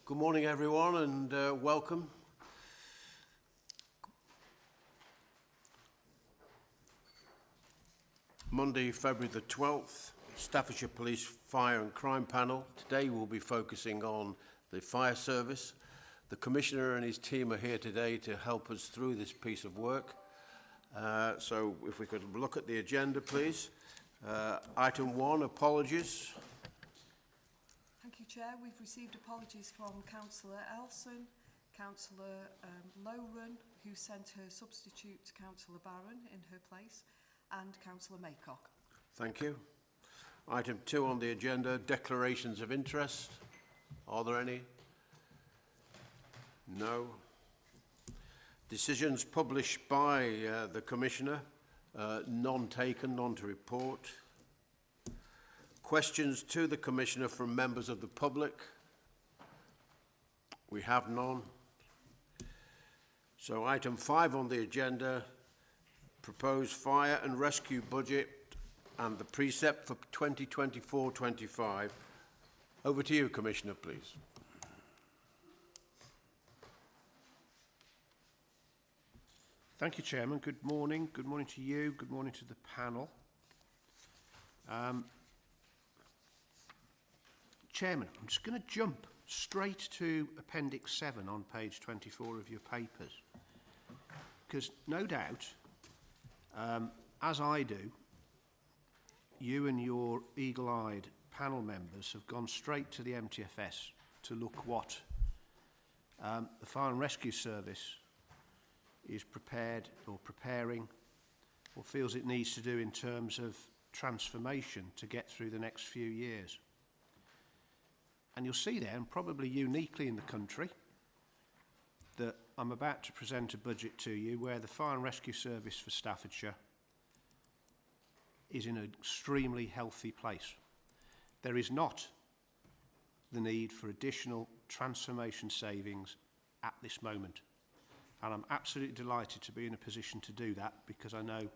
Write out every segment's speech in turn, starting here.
Good morning, everyone, and welcome. Monday, February the 12th, Staffordshire Police Fire and Crime Panel. Today we'll be focusing on the fire service. The Commissioner and his team are here today to help us through this piece of work. So if we could look at the agenda, please. Item 1, apologies. Thank you, Chair. We've received apologies from Councillor Elson, Councillor Lowran, who sent her substitute to Councillor Barron in her place, and Councillor Maycock. Thank you. Item 2 on the agenda, declarations of interest. Are there any? No. Decisions published by the Commissioner, none taken, none to report. Questions to the Commissioner from members of the public? We have none. So item 5 on the agenda, proposed fire and rescue budget and the precept for 2024-25. Over to you, Commissioner, please. Thank you, Chairman. Good morning. Good morning to you. Good morning to the panel. Chairman, I'm just going to jump straight to Appendix 7 on page 24 of your papers, because no doubt, as I do, you and your eagle-eyed panel members have gone straight to the MTFS to look what the Fire and Rescue Service is prepared or preparing or feels it needs to do in terms of transformation to get through the next few years. And you'll see there, and probably uniquely in the country, that I'm about to present a budget to you where the Fire and Rescue Service for Staffordshire is in an extremely healthy place. There is not the need for additional transformation savings at this moment. And I'm absolutely delighted to be in a position to do that, because I know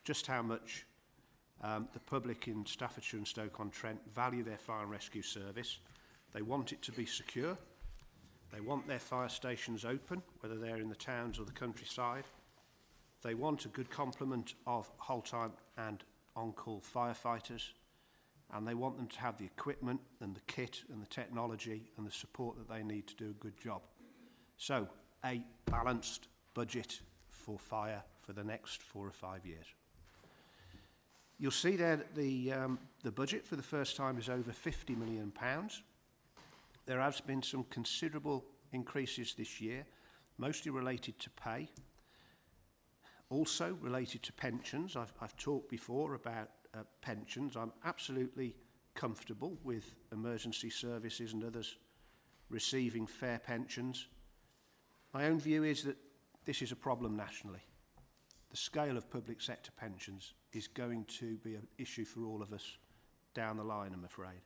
just how much the public in Staffordshire and Stoke-on-Trent value their fire and rescue service. They want it to be secure. They want their fire stations open, whether they're in the towns or the countryside. They want a good complement of whole-time and on-call firefighters. And they want them to have the equipment and the kit and the technology and the support that they need to do a good job. So, a balanced budget for fire for the next 4 or 5 years. You'll see there that the budget for the first time is over £50 million. There has been some considerable increases this year, mostly related to pay, also related to pensions. I've talked before about pensions. I'm absolutely comfortable with emergency services and others receiving fair pensions. My own view is that this is a problem nationally. The scale of public sector pensions is going to be an issue for all of us down the line, I'm afraid.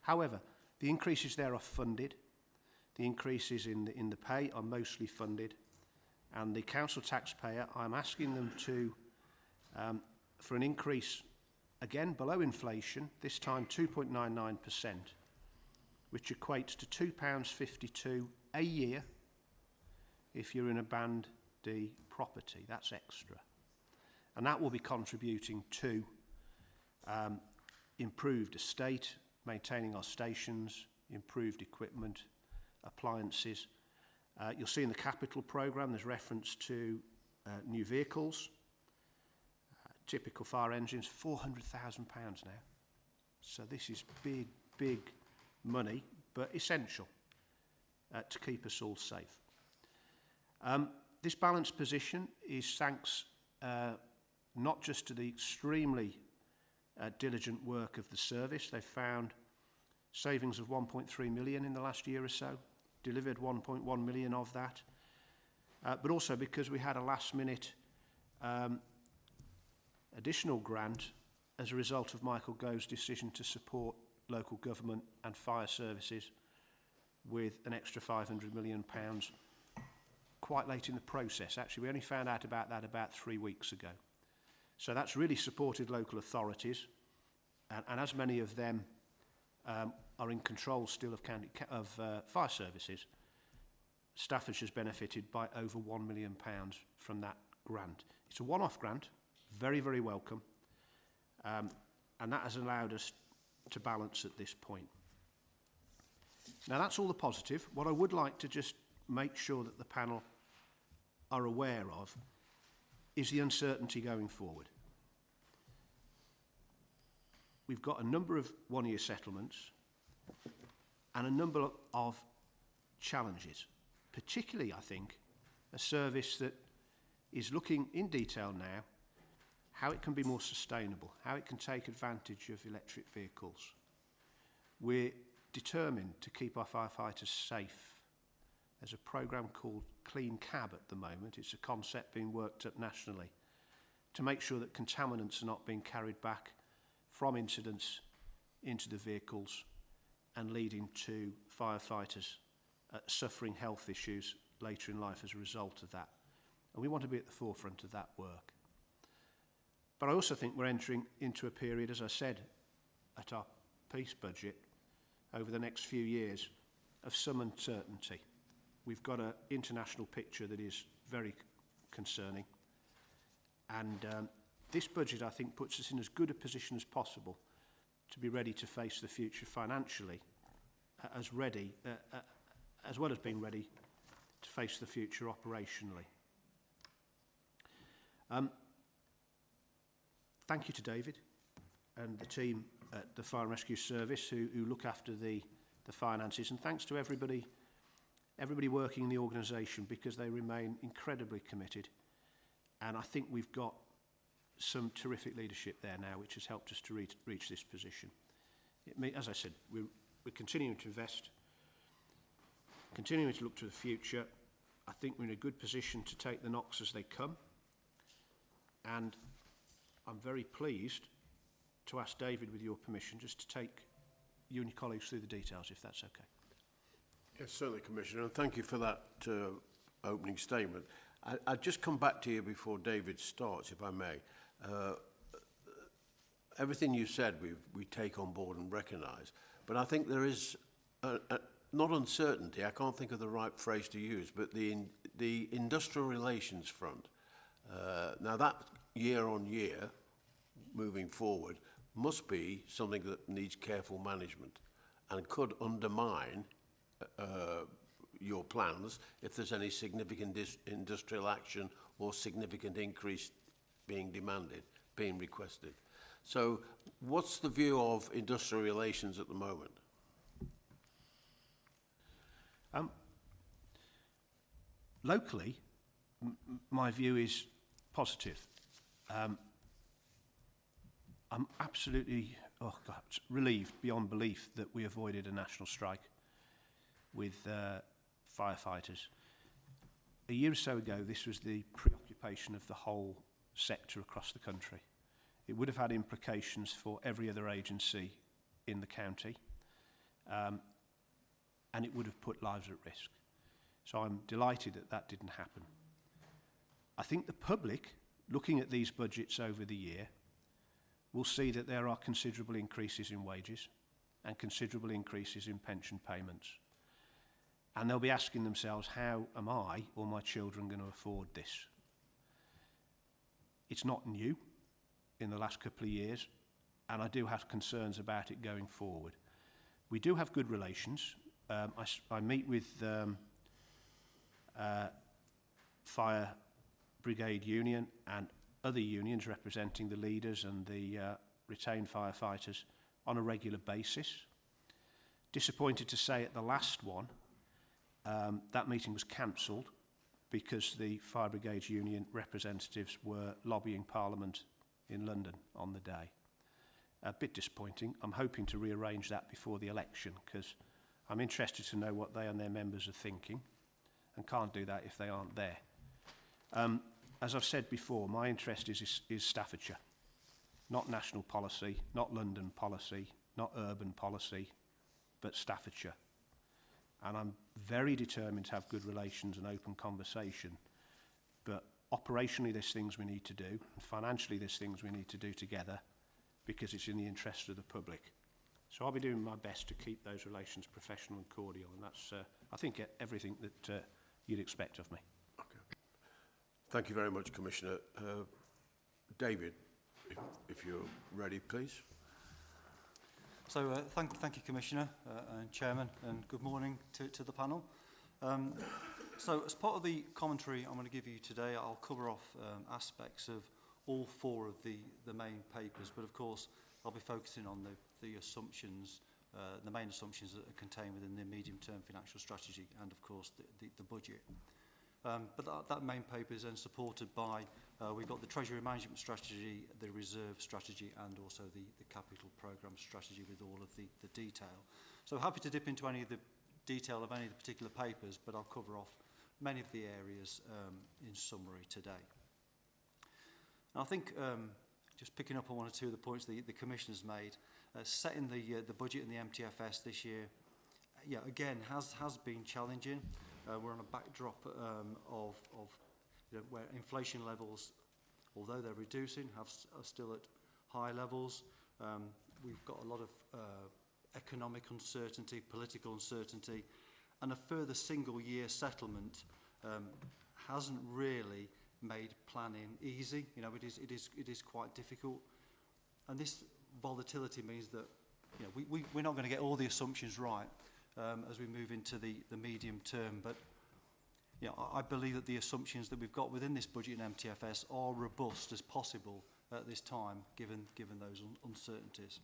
However, the increases there are funded. The increases in the pay are mostly funded. And the council taxpayer, I'm asking them to, for an increase, again, below inflation, this time 2.99%, which equates to £2.52 a year if you're in a Band D property. That's extra. And that will be contributing to improved estate, maintaining our stations, improved equipment, appliances. You'll see in the capital programme there's reference to new vehicles, typical fire engines, £400,000 now. So this is big, big money, but essential to keep us all safe. This balanced position is thanks not just to the extremely diligent work of the service. They've found savings of 1.3 million in the last year or so, delivered 1.1 million of that, but also because we had a last-minute additional grant as a result of Michael Gove's decision to support local government and fire services with an extra £500 million quite late in the process. Actually, we only found out about that about 3 weeks ago. So that's really supported local authorities, and as many of them are in control still of fire services, Staffordshire's benefited by over £1 million from that grant. It's a one-off grant, very, very welcome, and that has allowed us to balance at this point. Now, that's all the positive. What I would like to just make sure that the panel are aware of is the uncertainty going forward. We've got a number of one-year settlements and a number of challenges, particularly, I think, a service that is looking in detail now how it can be more sustainable, how it can take advantage of electric vehicles. We're determined to keep our firefighters safe. There's a programme called Clean Cab at the moment. It's a concept being worked up nationally to make sure that contaminants are not being carried back from incidents into the vehicles and leading to firefighters suffering health issues later in life as a result of that. And we want to be at the forefront of that work. But I also think we're entering into a period, as I said, at our peace budget over the next few years of some uncertainty. We've got an international picture that is very concerning. And this budget, I think, puts us in as good a position as possible to be ready to face the future financially, as well as being ready to face the future operationally. Thank you to David and the team at the Fire and Rescue Service who look after the finances, and thanks to everybody working in the organisation, because they remain incredibly committed, and I think we've got some terrific leadership there now which has helped us to reach this position. As I said, we're continuing to invest, continuing to look to the future. I think we're in a good position to take the knocks as they come, and I'm very pleased to ask David, with your permission, just to take you and your colleagues through the details, if that's okay. Yes, certainly, Commissioner, and thank you for that opening statement. I'll just come back to you before David starts, if I may. Everything you said we take on board and recognise, but I think there is not uncertainty, I can't think of the right phrase to use, but the industrial relations front. Now that year on year, moving forward, must be something that needs careful management and could undermine your plans if there's any significant industrial action or significant increase being demanded, being requested. So what's the view of industrial relations at the moment? Locally, my view is positive. I'm absolutely relieved beyond belief that we avoided a national strike with firefighters. A year or so ago, this was the preoccupation of the whole sector across the country. It would have had implications for every other agency in the county, and it would have put lives at risk. So I'm delighted that that didn't happen. I think the public, looking at these budgets over the year, will see that there are considerable increases in wages and considerable increases in pension payments. And they'll be asking themselves, how am I or my children going to afford this? It's not new in the last couple of years, and I do have concerns about it going forward. We do have good relations. I meet with Fire Brigade Union and other unions representing the leaders and the retained firefighters on a regular basis. Disappointed to say at the last one, that meeting was cancelled because the Fire Brigade Union representatives were lobbying Parliament in London on the day. A bit disappointing. I'm hoping to rearrange that before the election because I'm interested to know what they and their members are thinking, and can't do that if they aren't there. As I've said before, my interest is Staffordshire, not national policy, not London policy, not urban policy, but Staffordshire. And I'm very determined to have good relations and open conversation. But operationally, there's things we need to do, and financially, there's things we need to do together because it's in the interest of the public. So I'll be doing my best to keep those relations professional and cordial, and that's, I think, everything that you'd expect of me. Okay. Thank you very much, Commissioner. David, if you're ready, please. So thank you, Commissioner and Chairman, and good morning to the panel. So as part of the commentary I'm going to give you today, I'll cover off aspects of all four of the main papers, but of course I'll be focusing on the assumptions, the main assumptions that are contained within the medium-term financial strategy and of course the budget. But that main paper is then supported by, we've got the Treasury Management Strategy, the Reserve Strategy and also the Capital Programme Strategy with all of the detail. So happy to dip into any of the detail of any of the particular papers, but I'll cover off many of the areas in summary today. And I think, just picking up on one or two of the points the Commissioner's made, setting the budget in the MTFS this year, again, has been challenging. We're on a backdrop of where inflation levels, although they're reducing, are still at high levels. We've got a lot of economic uncertainty, political uncertainty, and a further single-year settlement hasn't really made planning easy. It is quite difficult, and this volatility means that we're not going to get all the assumptions right as we move into the medium term. But I believe that the assumptions that we've got within this budget and MTFS are robust as possible at this time, given those uncertainties.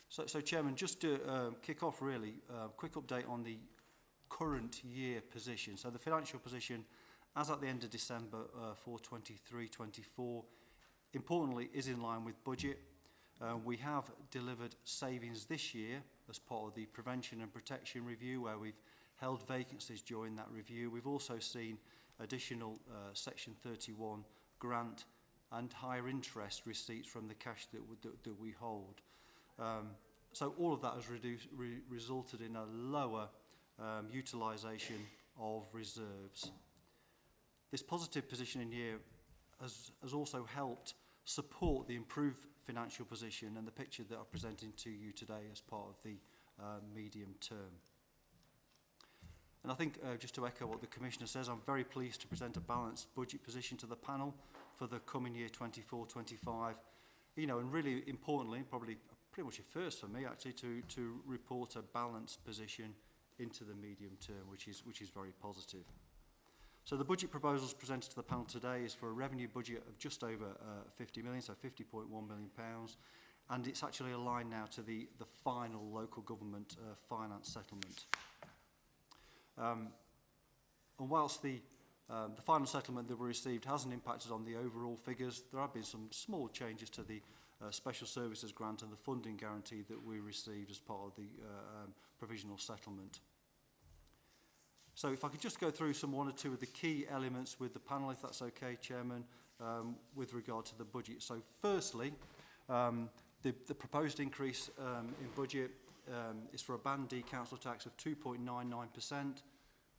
So Chairman, just to kick off really, quick update on the current year position. So the financial position as at the end of December for 23-24, importantly, is in line with budget. We have delivered savings this year as part of the Prevention and Protection Review, where we've held vacancies during that review. We've also seen additional Section 31 grant and higher interest receipts from the cash that we hold. So all of that has resulted in a lower utilisation of reserves. This positive positioning here has also helped support the improved financial position and the picture that I'm presenting to you today as part of the medium term. And I think, just to echo what the Commissioner says, I'm very pleased to present a balanced budget position to the panel for the coming year 24-25. And really importantly, probably pretty much a first for me actually, to report a balanced position into the medium term, which is very positive. So the budget proposals presented to the panel today is for a revenue budget of just over 50 million, so £50.1 million, and it's actually aligned now to the final local government finance settlement. And whilst the final settlement that we received hasn't impacted on the overall figures, there have been some small changes to the special services grant and the funding guarantee that we received as part of the provisional settlement. So if I could just go through one or two of the key elements with the panel, if that's okay, Chairman, with regard to the budget. So firstly, the proposed increase in budget is for a Band D council tax of 2.99%,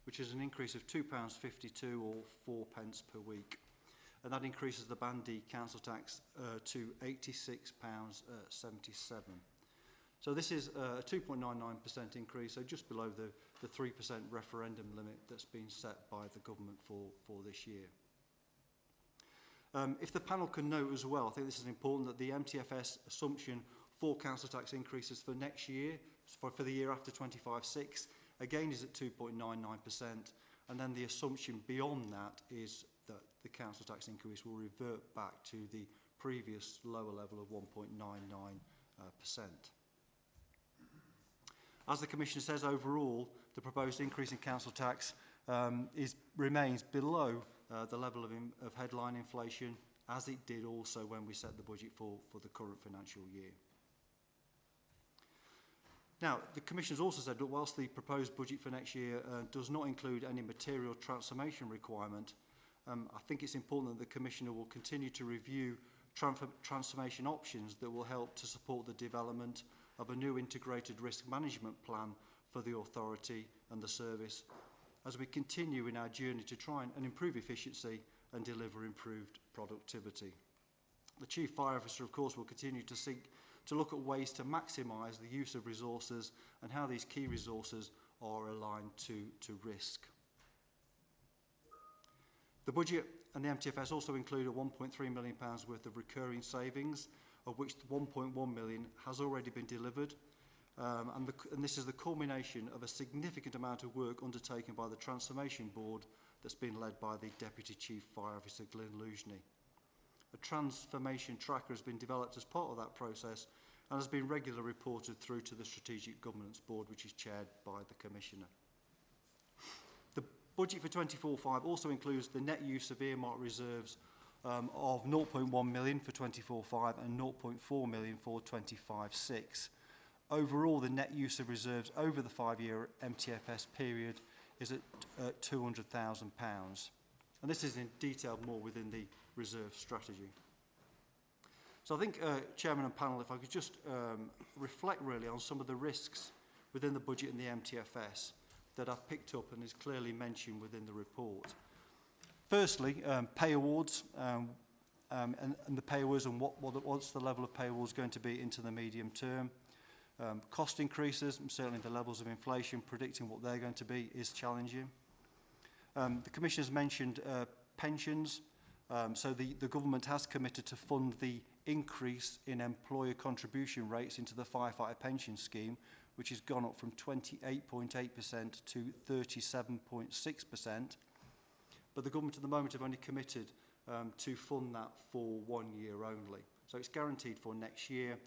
which is an increase of £2.52 or 4 pence per week. And that increases the Band D council tax to £86.77. So this is a 2.99% increase, so just below the 3% referendum limit that's been set by the government for this year. If the panel can note as well, I think this is important, that the MTFS assumption for council tax increases for next year, for the year after 25/6, again is at 2.99%, and then the assumption beyond that is that the council tax increase will revert back to the previous lower level of 1.99%. As the Commissioner says, overall, the proposed increase in council tax remains below the level of headline inflation, as it did also when we set the budget for the current financial year. Now, the Commission has also said that whilst the proposed budget for next year does not include any material transformation requirement, I think it's important that the Commissioner will continue to review transformation options that will help to support the development of a new integrated risk management plan for the authority and the service as we continue in our journey to try and improve efficiency and deliver improved productivity. The Chief Fire Officer, of course, will continue to seek to look at ways to maximise the use of resources and how these key resources are aligned to risk. The budget and the MTFS also include a £1.3 million worth of recurring savings, of which 1.1 million has already been delivered. And this is the culmination of a significant amount of work undertaken by the Transformation Board that's been led by the Deputy Chief Fire Officer, Glyn Lugeney. A transformation tracker has been developed as part of that process and has been regularly reported through to the Strategic Governance Board, which is chaired by the Commissioner. The budget for 24/5 also includes the net use of earmarked reserves of 0.1 million for 24/5 and 0.4 million for 25/6. Overall, the net use of reserves over the 5-year MTFS period is at £200,000. And this is in detail more within the reserve strategy. So I think, Chairman and panel, if I could just reflect really on some of the risks within the budget and the MTFS that I've picked up and is clearly mentioned within the report. Firstly, pay awards and the pay awards and what's the level of pay awards going to be into the medium term. Cost increases, and certainly the levels of inflation, predicting what they're going to be is challenging. The Commissioner's mentioned pensions. So the government has committed to fund the increase in employer contribution rates into the firefighter pension scheme, which has gone up from 28.8% to 37.6%. But the government at the moment have only committed to fund that for 1 year only. So it's guaranteed for next year.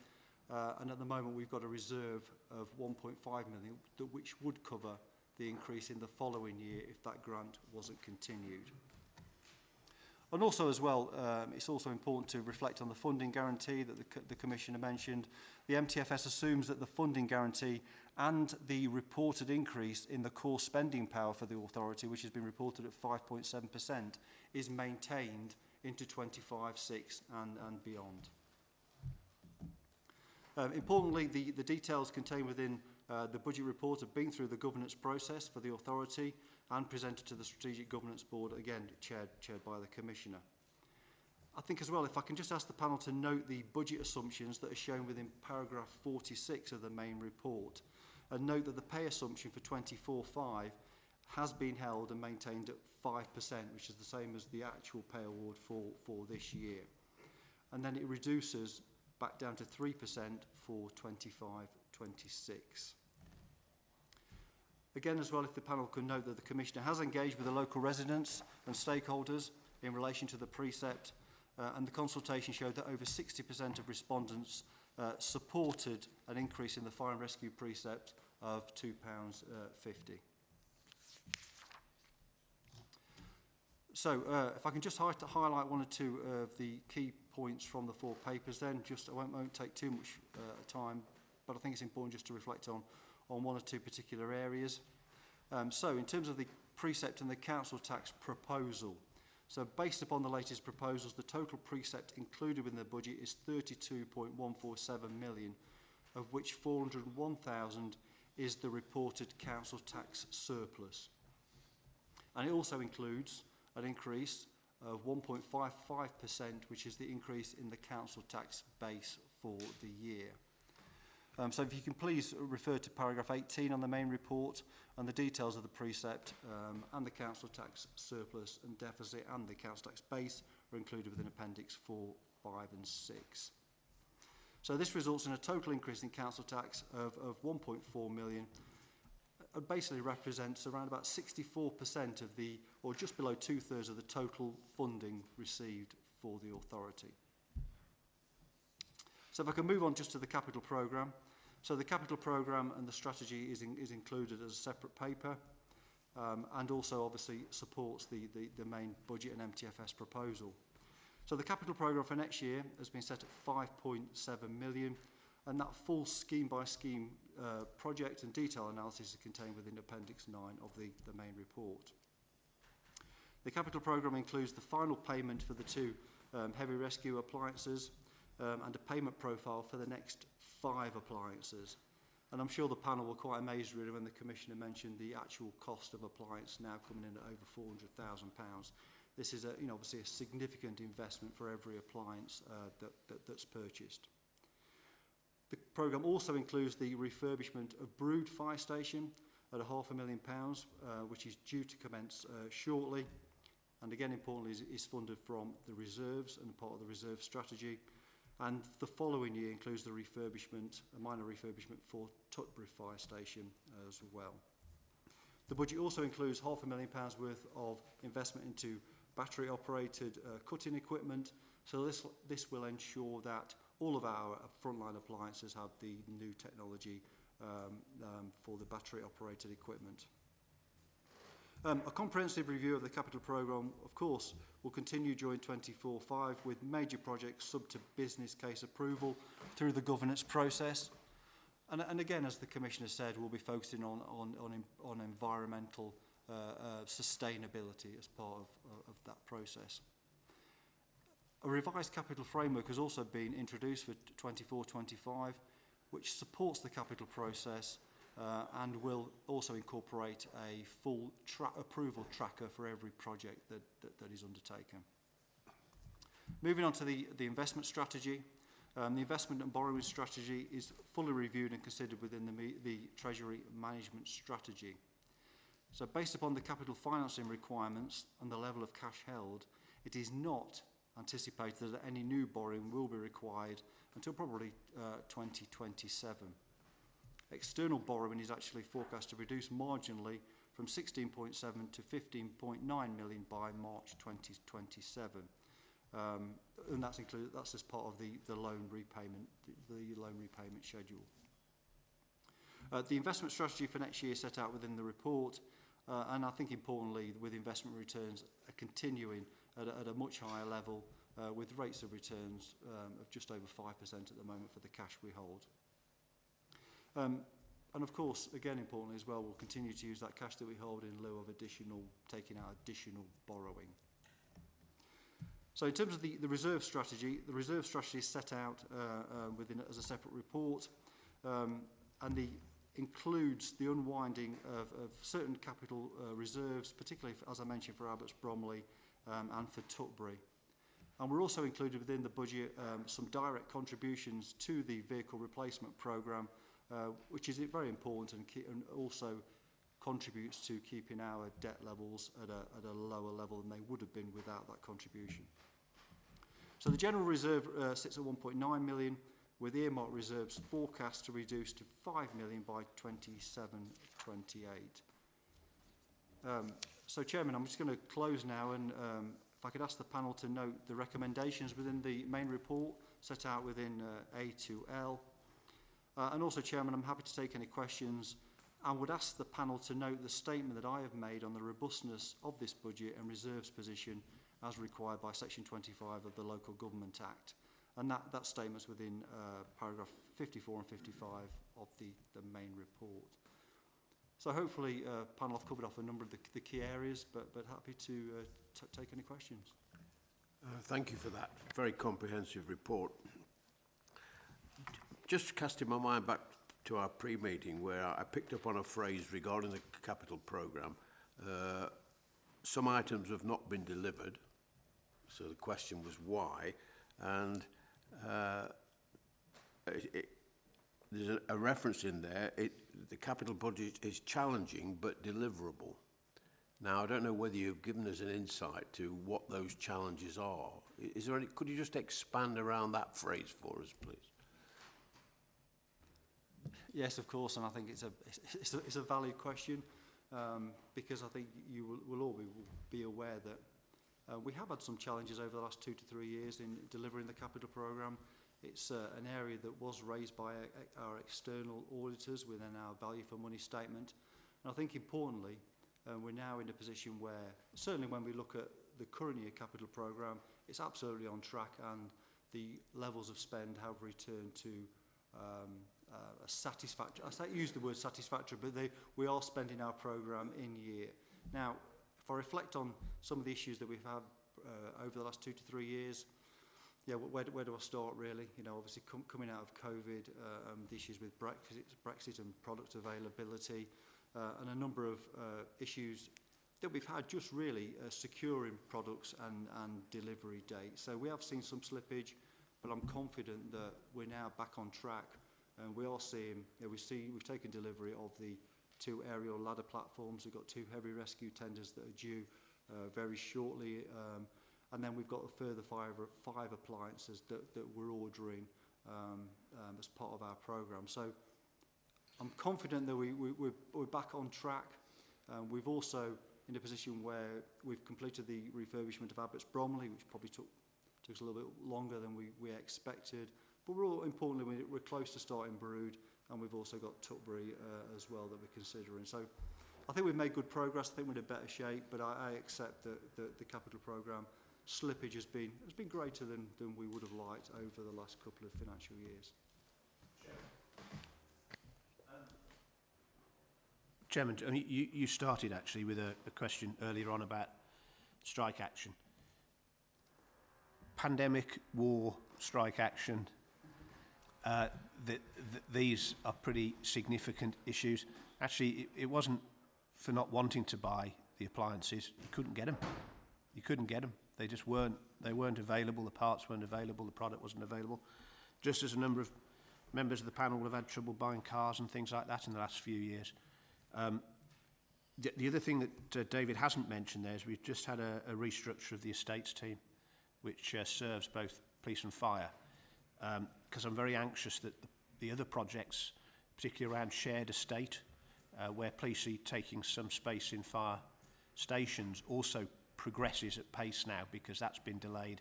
And at the moment we've got a reserve of 1.5 million, which would cover the increase in the following year if that grant wasn't continued. And also as well, it's also important to reflect on the funding guarantee that the Commissioner mentioned. The MTFS assumes that the funding guarantee and the reported increase in the core spending power for the authority, which has been reported at 5.7%, is maintained into 25/6 and beyond. Importantly, the details contained within the budget report have been through the governance process for the authority and presented to the Strategic Governance Board, again chaired by the Commissioner. I think as well, if I can just ask the panel to note the budget assumptions that are shown within paragraph 46 of the main report, and note that the pay assumption for 24/5 has been held and maintained at 5%, which is the same as the actual pay award for this year. And then it reduces back down to 3% for 25/26. Again as well, if the panel can note that the Commissioner has engaged with the local residents and stakeholders in relation to the precept, and the consultation showed that over 60% of respondents supported an increase in the fire and rescue precept of £2.50. So if I can just highlight one or two of the key points from the 4 papers then, I won't take too much time, but I think it's important just to reflect on one or two particular areas. So in terms of the precept and the council tax proposal, so based upon the latest proposals, the total precept included within the budget is 32.147 million, of which 401,000 is the reported council tax surplus. And it also includes an increase of 1.55%, which is the increase in the council tax base for the year. So if you can please refer to paragraph 18 on the main report, and the details of the precept and the council tax surplus and deficit and the council tax base are included within Appendix 4, 5 and 6. So this results in a total increase in council tax of 1.4 million. It basically represents around about 64% of the, or just below 2/3 of the total funding received for the authority. So if I can move on just to the capital programme. So the capital programme and the strategy is included as a separate paper, and also obviously supports the main budget and MTFS proposal. So the capital programme for next year has been set at 5.7 million, and that full scheme by scheme project and detail analysis is contained within Appendix 9 of the main report. The capital programme includes the final payment for the 2 heavy rescue appliances, and a payment profile for the next 5 appliances. And I'm sure the panel were quite amazed really when the Commissioner mentioned the actual cost of appliance now coming in at over £400,000. this is obviously a significant investment for every appliance that's purchased. The programme also includes the refurbishment of Brood Fire Station at £500,000, which is due to commence shortly, and again importantly is funded from the reserves and part of the reserve strategy. And the following year includes the refurbishment, a minor refurbishment for Tutbury Fire Station as well. The budget also includes £500,000 worth of investment into battery operated cutting equipment, so this will ensure that all of our frontline appliances have the new technology for the battery operated equipment. A comprehensive review of the capital programme, of course, will continue during 24/5 with major projects sub to business case approval through the governance process. And again, as the Commissioner said, we'll be focusing on environmental sustainability as part of that process. A revised capital framework has also been introduced for 24/25, which supports the capital process and will also incorporate a full approval tracker for every project that is undertaken. Moving on to the investment strategy. The investment and borrowing strategy is fully reviewed and considered within the Treasury Management Strategy. So based upon the capital financing requirements and the level of cash held, it is not anticipated that any new borrowing will be required until probably 2027. External borrowing is actually forecast to reduce marginally from 16.7 to 15.9 million by March 2027. And that's as part of the loan repayment schedule. The investment strategy for next year set out within the report, and I think importantly, with investment returns continuing at a much higher level, with rates of returns of just over 5% at the moment for the cash we hold. And of course, again importantly as well, we'll continue to use that cash that we hold in lieu of taking out additional borrowing. So in terms of the reserve strategy is set out as a separate report, and includes the unwinding of certain capital reserves, particularly, as I mentioned, for Abbots Bromley and for Tutbury. And we're also included within the budget some direct contributions to the vehicle replacement programme, which is very important and also contributes to keeping our debt levels at a lower level than they would have been without that contribution. So the general reserve sits at 1.9 million, with earmark reserves forecast to reduce to 5 million by 27/28. So Chairman, I'm just going to close now, and if I could ask the panel to note the recommendations within the main report set out within A to L. And also, Chairman, I'm happy to take any questions. I would ask the panel to note the statement that I have made on the robustness of this budget and reserves position as required by Section 25 of the Local Government Act. And that statement's within paragraph 54 and 55 of the main report. So hopefully, panel, I've covered off a number of the key areas, but happy to take any questions. Thank you for that very comprehensive report. Just casting my mind back to our pre-meeting where I picked up on a phrase regarding the capital programme. Some items have not been delivered, so the question was why, and there's a reference in there, the capital budget is challenging but deliverable. Now, I don't know whether you've given us an insight to what those challenges are. Is there any, could you just expand around that phrase for us, please? Yes, of course, and I think it's a valid question because I think you will all be aware that we have had some challenges over the last 2 to 3 years in delivering the capital programme. It's an area that was raised by our external auditors within our value for money statement. And I think importantly, we're now in a position where, certainly when we look at the current year capital programme, it's absolutely on track and the levels of spend have returned to a satisfactory, I use the word satisfactory, but we are spending our programme in year. Now, if I reflect on some of the issues that we've had over the last 2 to 3 years, yeah, where do I start really? You know, obviously coming out of COVID, the issues with Brexit and product availability, and a number of issues that we've had just really securing products and delivery dates. So we have seen some slippage, but I'm confident that we're now back on track, and we are seeing, we've taken delivery of the 2 aerial ladder platforms. We've got 2 heavy rescue tenders that are due very shortly, and then we've got a further 5 appliances that we're ordering as part of our programme. So I'm confident that we're back on track. We've also in a position where we've completed the refurbishment of Abbots Bromley, which probably took us a little bit longer than we expected. But importantly, we're close to starting Brood, and we've also got Tutbury as well that we're considering. So I think we've made good progress. I think we're in a better shape, but I accept that the capital programme slippage has been greater than we would have liked over the last couple of financial years. Chairman, I mean, you started actually with a question earlier on about strike action. Pandemic, war, strike action, these are pretty significant issues. Actually, it wasn't for not wanting to buy the appliances. You couldn't get them. You couldn't get them. They just weren't available. The parts weren't available. The product wasn't available. Just as a number of members of the panel will have had trouble buying cars and things like that in the last few years. The other thing that David hasn't mentioned there is we've just had a restructure of the estates team, which serves both police and fire, because I'm very anxious that the other projects, particularly around shared estate, where police are taking some space in fire stations, also progresses at pace now, because that's been delayed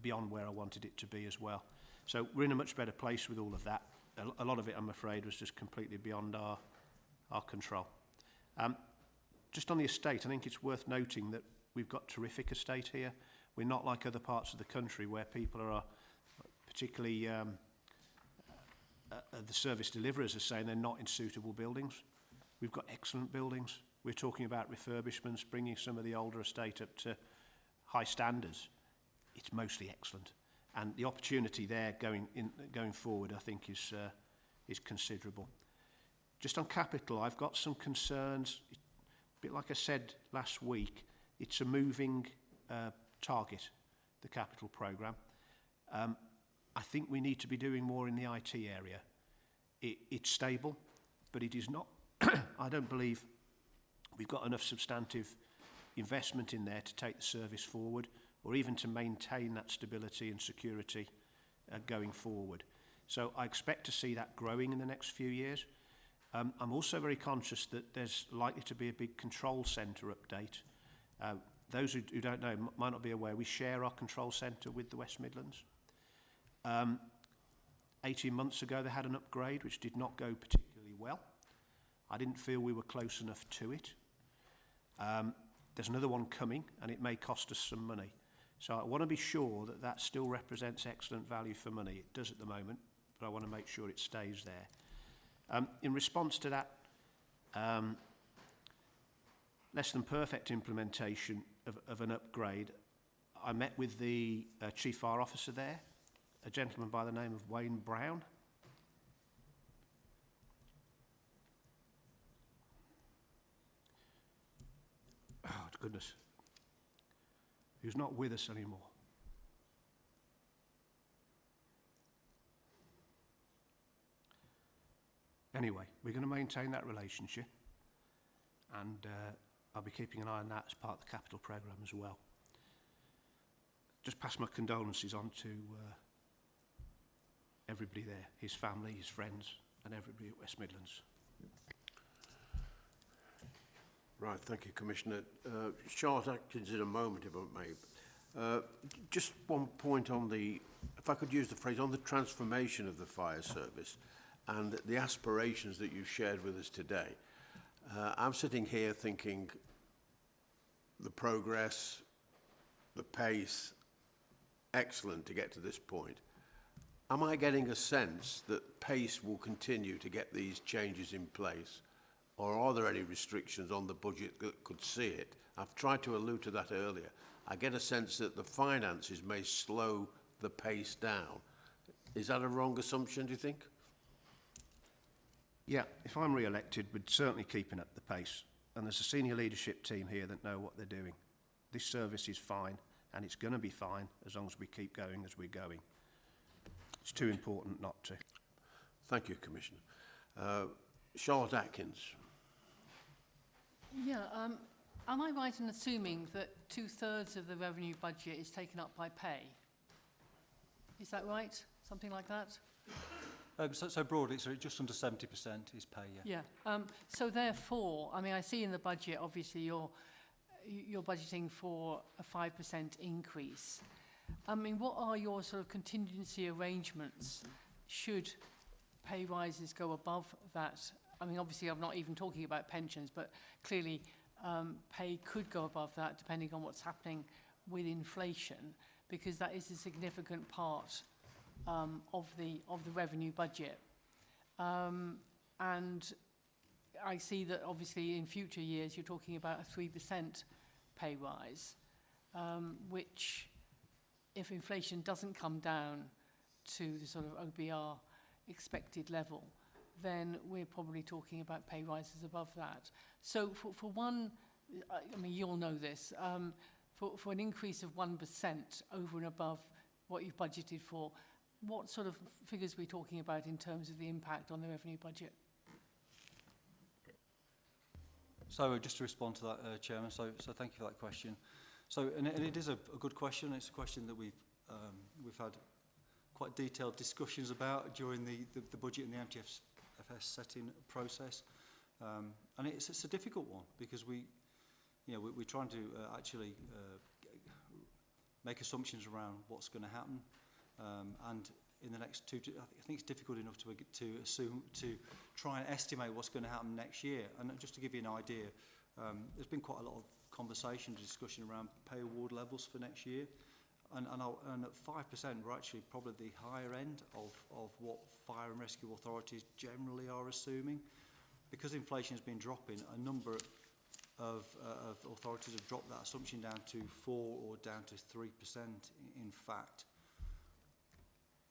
beyond where I wanted it to be as well. So we're in a much better place with all of that. A lot of it, I'm afraid, was just completely beyond our control. Just on the estate, I think it's worth noting that we've got terrific estate here. We're not like other parts of the country where people are, particularly the service deliverers are saying they're not in suitable buildings. We've got excellent buildings. We're talking about refurbishments, bringing some of the older estate up to high standards. It's mostly excellent. And the opportunity there going forward, I think, is considerable. Just on capital, I've got some concerns. A bit like I said last week, it's a moving target, the capital programme. I think we need to be doing more in the IT area. It's stable, but it is not. I don't believe we've got enough substantive investment in there to take the service forward, or even to maintain that stability and security going forward. So I expect to see that growing in the next few years. I'm also very conscious that there's likely to be a big control centre update. Those who don't know might not be aware, we share our control centre with the West Midlands. 18 months ago they had an upgrade which did not go particularly well. I didn't feel we were close enough to it. There's another one coming, and it may cost us some money. So I want to be sure that that still represents excellent value for money. It does at the moment, but I want to make sure it stays there. In response to that less than perfect implementation of an upgrade, I met with the Chief Fire Officer there, a gentleman by the name of Wayne Brown. Oh, goodness. Who's not with us anymore. Anyway, we're going to maintain that relationship, and I'll be keeping an eye on that as part of the capital programme as well. Just pass my condolences on to everybody there, his family, his friends, and everybody at West Midlands. Right, thank you, Commissioner. Charlotte Atkins in a moment, if I may. Just one point on the, if I could use the phrase, on the transformation of the fire service and the aspirations that you've shared with us today. I'm sitting here thinking the progress, the pace, excellent to get to this point. Am I getting a sense that pace will continue to get these changes in place? Or are there any restrictions on the budget that could see it? I've tried to allude to that earlier. I get a sense that the finances may slow the pace down. Is that a wrong assumption, do you think? Yeah, if I'm re-elected, we're certainly keeping up the pace. and there's a senior leadership team here that know what they're doing. This service is fine, and it's going to be fine as long as we keep going as we're going. It's too important not to. Thank you, Commissioner. Charlotte Atkins. Yeah, am I right in assuming that 2/3 of the revenue budget is taken up by pay? Is that right? Something like that? So broadly, so just under 70% is pay, yeah. Yeah. So therefore, I mean, I see in the budget, obviously, you're budgeting for a 5% increase. I mean, what are your sort of contingency arrangements should pay rises go above that? I mean, obviously, I'm not even talking about pensions, but clearly pay could go above that depending on what's happening with inflation, because that is a significant part of the revenue budget. And I see that obviously in future years you're talking about a 3% pay rise, which, if inflation doesn't come down to the sort of OBR expected level, then we're probably talking about pay rises above that. So for one, I mean, you'll know this, for an increase of 1% over and above what you've budgeted for, what sort of figures are we talking about in terms of the impact on the revenue budget? So just to respond to that, Chairman, so thank you for that question. So, and it is a good question. It's a question that we've had quite detailed discussions about during the budget and the MTFS setting process. And it's a difficult one because we're trying to actually make assumptions around what's going to happen. And in the next I think it's difficult enough to assume, to try and estimate what's going to happen next year. And just to give you an idea, there's been quite a lot of conversation, discussion around pay award levels for next year. And at 5%, we're actually probably the higher end of what fire and rescue authorities generally are assuming. Because inflation has been dropping, a number of authorities have dropped that assumption down to 4 or down to 3%, in fact.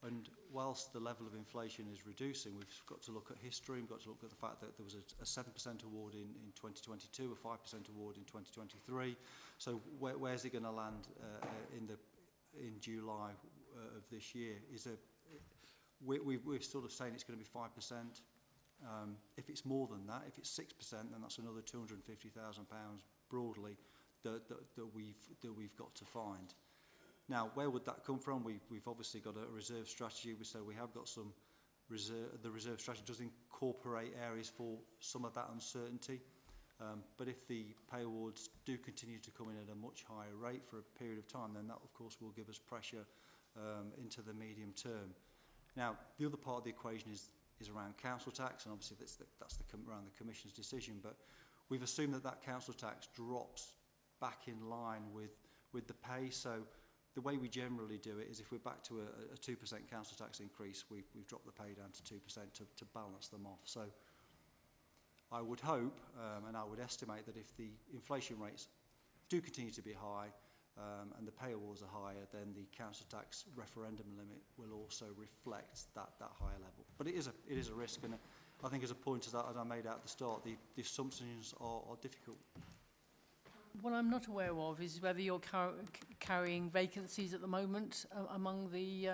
And whilst the level of inflation is reducing, we've got to look at history, we've got to look at the fact that there was a 7% award in 2022, a 5% award in 2023. So where's it going to land in July of this year? We're sort of saying it's going to be 5%. If it's more than that, if it's 6%, then that's another £250,000 broadly that we've got to find. Now, where would that come from? We've obviously got a reserve strategy, so we have got some reserve. The reserve strategy does incorporate areas for some of that uncertainty. But if the pay awards do continue to come in at a much higher rate for a period of time, then that, of course, will give us pressure into the medium term. Now, the other part of the equation is around council tax, and obviously that's around the Commission's decision. But we've assumed that council tax drops back in line with the pay. So the way we generally do it is if we're back to a 2% council tax increase, we've dropped the pay down to 2% to balance them off. So I would hope and I would estimate that if the inflation rates do continue to be high and the pay awards are higher, then the council tax referendum limit will also reflect that higher level. But it is a risk, and I think as a point as I made out at the start, the assumptions are difficult. What I'm not aware of is whether you're carrying vacancies at the moment among the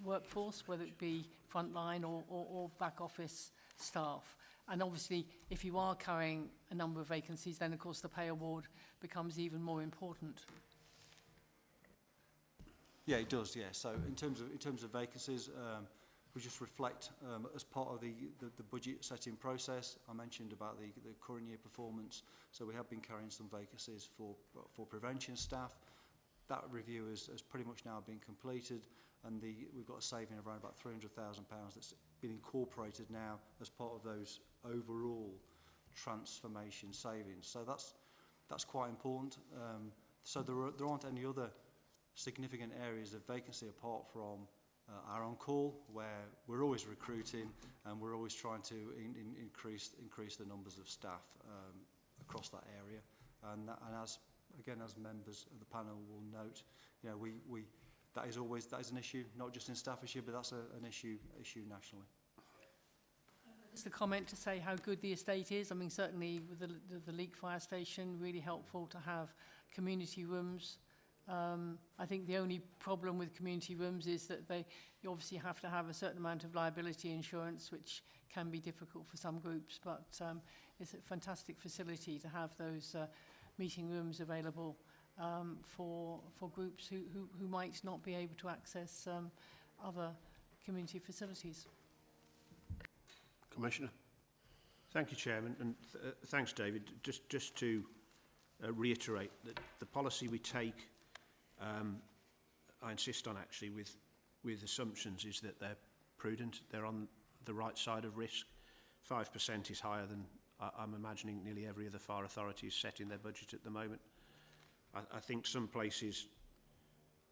workforce, whether it be frontline or back office staff. And obviously, if you are carrying a number of vacancies, then of course the pay award becomes even more important. Yeah, it does. Yeah. So in terms of vacancies, we just reflect as part of the budget setting process. I mentioned about the current year performance. So we have been carrying some vacancies for prevention staff. That review has pretty much now been completed, and we've got a saving of around about £300,000 that's been incorporated now as part of those overall transformation savings. So that's quite important. So there aren't any other significant areas of vacancy apart from our on-call, where we're always recruiting and we're always trying to increase the numbers of staff across that area. And as members of the panel will note, that is an issue, not just in Staffordshire, but that's an issue nationally. Just a comment to say how good the estate is. I mean, certainly with the Leek Fire Station, really helpful to have community rooms. I think the only problem with community rooms is that you obviously have to have a certain amount of liability insurance, which can be difficult for some groups, but it's a fantastic facility to have those meeting rooms available for groups who might not be able to access other community facilities. Commissioner? Thank you, Chairman, and thanks, David. Just to reiterate that the policy we take, I insist on actually with assumptions, is that they're prudent, they're on the right side of risk. 5% is higher than I'm imagining nearly every other fire authority is setting their budget at the moment. I think some places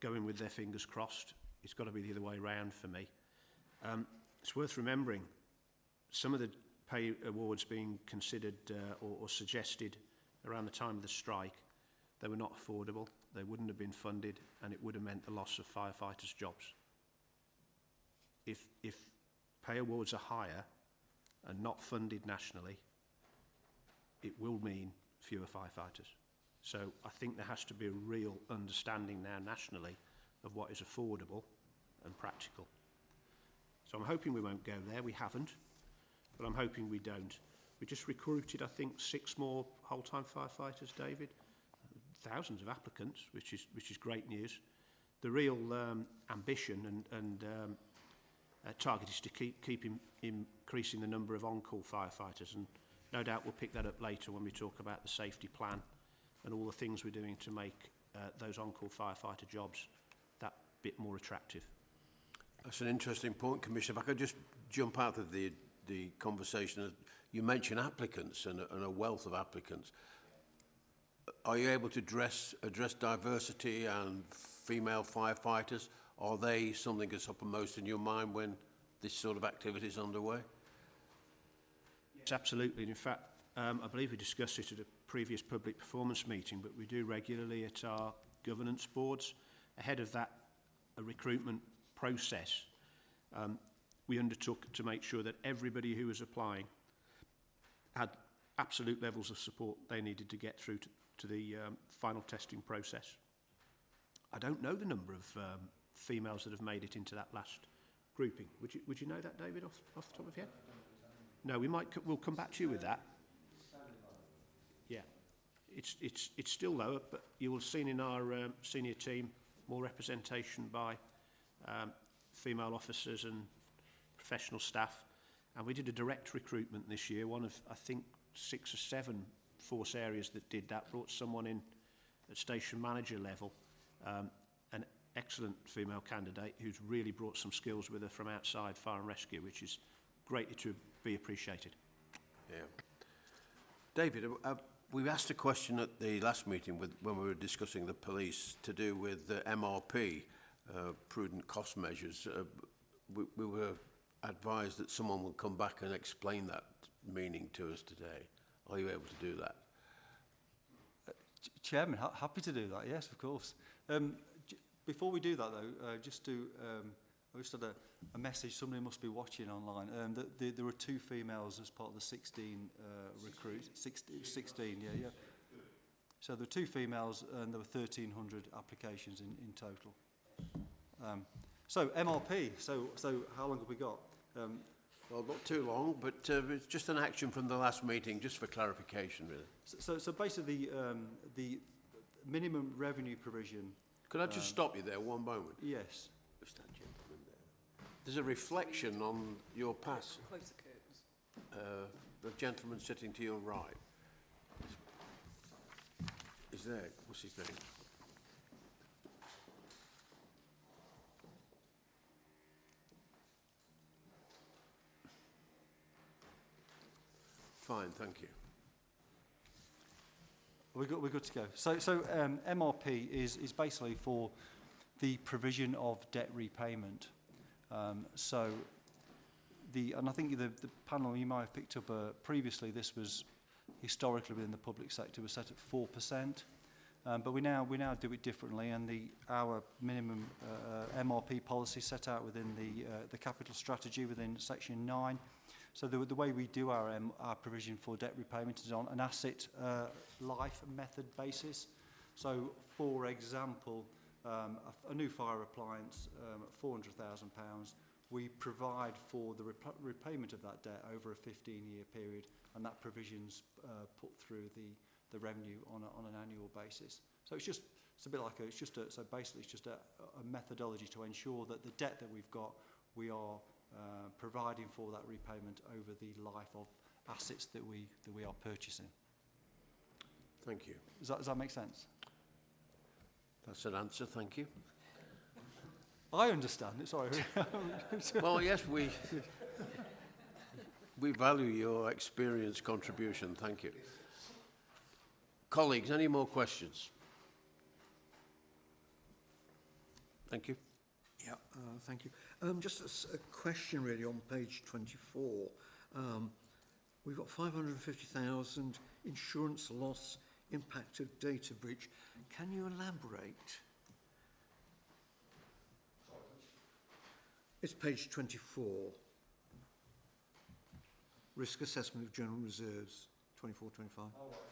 going with their fingers crossed. It's got to be the other way around for me. It's worth remembering some of the pay awards being considered or suggested around the time of the strike, they were not affordable, they wouldn't have been funded, and it would have meant the loss of firefighters' jobs. If pay awards are higher and not funded nationally, it will mean fewer firefighters. So I think there has to be a real understanding now nationally of what is affordable and practical. So I'm hoping we won't go there. We haven't, but I'm hoping we don't. We just recruited, I think, 6 more whole-time firefighters, David. Thousands of applicants, which is great news. The real ambition and target is to keep increasing the number of on-call firefighters, and no doubt we'll pick that up later when we talk about the safety plan and all the things we're doing to make those on-call firefighter jobs that bit more attractive. That's an interesting point, Commissioner. If I could just jump out of the conversation. You mentioned applicants and a wealth of applicants. Are you able to address diversity and female firefighters? Are they something that's uppermost in your mind when this sort of activity is underway? Yes, absolutely. And in fact, I believe we discussed it at a previous public performance meeting, but we do regularly at our governance boards. Ahead of that recruitment process, we undertook to make sure that everybody who was applying had absolute levels of support they needed to get through to the final testing process. I don't know the number of females that have made it into that last grouping. Would you know that, David, off the top of your head? No, we'll come back to you with that. Yeah, it's still lower, but you will have seen in our senior team more representation by female officers and professional staff, and we did a direct recruitment this year, one of I think 6 or 7 force areas that did that, brought someone in at station manager level, an excellent female candidate who's really brought some skills with her from outside fire and rescue, which is greatly to be appreciated. Yeah. David, we asked a question at the last meeting when we were discussing the police to do with the MRP, prudent cost measures. We were advised that someone will come back and explain that meaning to us today. Are you able to do that? Chairman, happy to do that, yes, of course. Before we do that, though, I just had a message, somebody must be watching online, that there were 2 females as part of the 16 recruits. 16, yeah. So there were 2 females and there were 1,300 applications in total. So MRP, so how long have we got? Well, not too long, but it's just an action from the last meeting, just for clarification, really. So basically, the minimum revenue provision. Could I just stop you there one moment? Yes. Just that gentleman there. There's a reflection on your pass. Close the curtains. The gentleman sitting to your right. Is there? What's his name? Fine, thank you. We're good to go. So MRP is basically for the provision of debt repayment. And I think the panel you might have picked up previously, this was historically within the public sector was set at 4%, but we now do it differently, and our minimum MRP policy set out within the capital strategy within section 9 So the way we do our provision for debt repayment is on an asset life method basis. So, for example, a new fire appliance at £400,000, we provide for the repayment of that debt over a 15-year period, and that provision's put through the revenue on an annual basis. So it's a bit like so basically it's just a methodology to ensure that the debt that we've got, we are providing for that repayment over the life of assets that we are purchasing. Thank you. Does that make sense? That's an answer, thank you. I understand it, sorry. Well, yes, we value your experience contribution, thank you. Colleagues, any more questions? Thank you. Yeah, thank you. Just a question really on page 24. We've got 550,000 insurance loss impact of data breach. Can you elaborate? It's page 24. Risk assessment of general reserves, 24-25. Oh, right.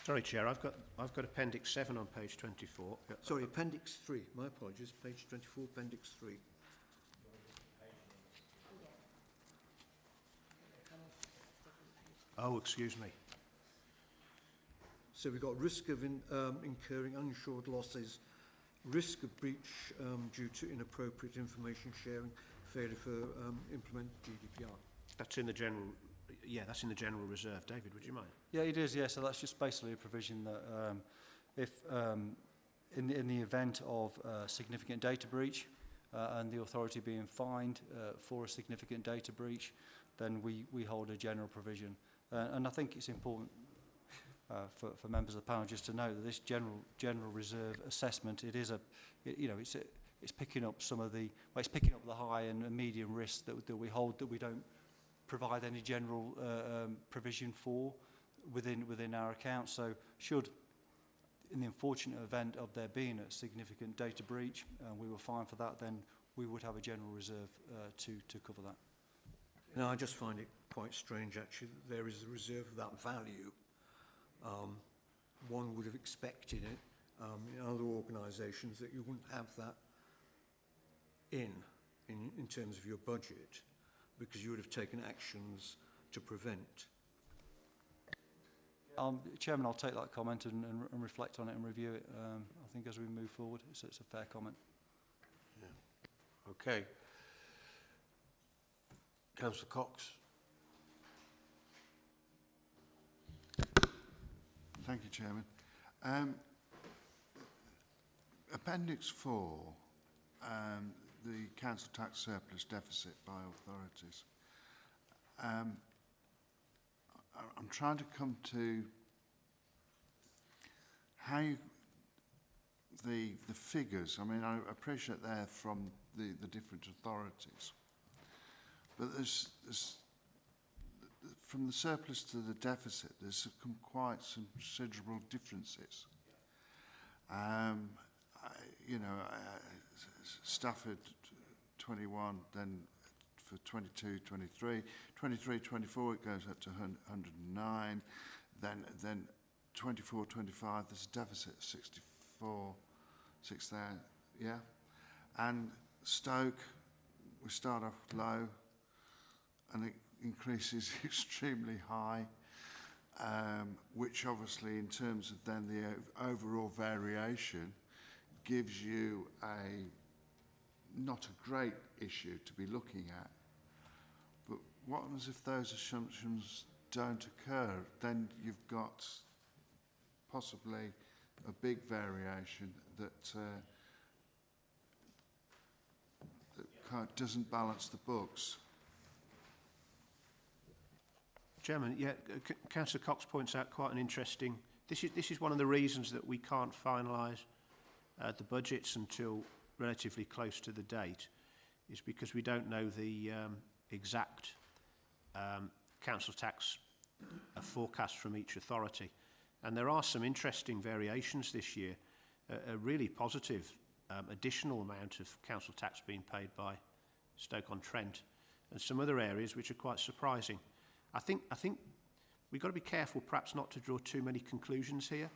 Sorry, Chair, I've got Appendix 7 on page 24. Yeah, sorry, Appendix 3. My apologies. Page 24, Appendix 3. Oh, excuse me. So we've got risk of incurring uninsured losses, risk of breach due to inappropriate information sharing, failure to implement GDPR. That's in the general. Yeah, that's in the general reserve. David, would you mind? Yeah, it is. Yeah, so that's just basically a provision that if in the event of significant data breach and the authority being fined for a significant data breach, then we hold a general provision. And I think it's important for members of the panel just to know that this general reserve assessment, it's picking up some of the it's picking up the high and medium risks that we hold that we don't provide any general provision for within our account. So should, in the unfortunate event of there being a significant data breach, and we were fined for that, then we would have a general reserve to cover that. Now, I just find it quite strange, actually, that there is a reserve of that value. One would have expected it in other organisations that you wouldn't have that in terms of your budget, because you would have taken actions to prevent. Chairman, I'll take that comment and reflect on it and review it. I think as we move forward, it's a fair comment. Yeah. Okay. Councillor Cox. Thank you, Chairman. Appendix 4, the council tax surplus deficit by authorities. I'm trying to come to how the figures. I mean, I appreciate they're from the different authorities, but there's from the surplus to the deficit, there's quite some considerable differences. Stafford 21, then for 22-23, 23-24 it goes up to 109, then 24-25 there's a deficit of 6,000, yeah, and Stoke we start off low and it increases extremely high, which obviously in terms of then the overall variation gives you not a great issue to be looking at. But what happens if those assumptions don't occur? Then you've got possibly a big variation that doesn't balance the books. Chairman, yeah, Councillor Cox points out quite an interesting. This is one of the reasons that we can't finalise the budgets until relatively close to the date, is because we don't know the exact council tax forecast from each authority, and there are some interesting variations this year. A really positive additional amount of council tax being paid by Stoke-on-Trent and some other areas which are quite surprising. I think we've got to be careful perhaps not to draw too many conclusions here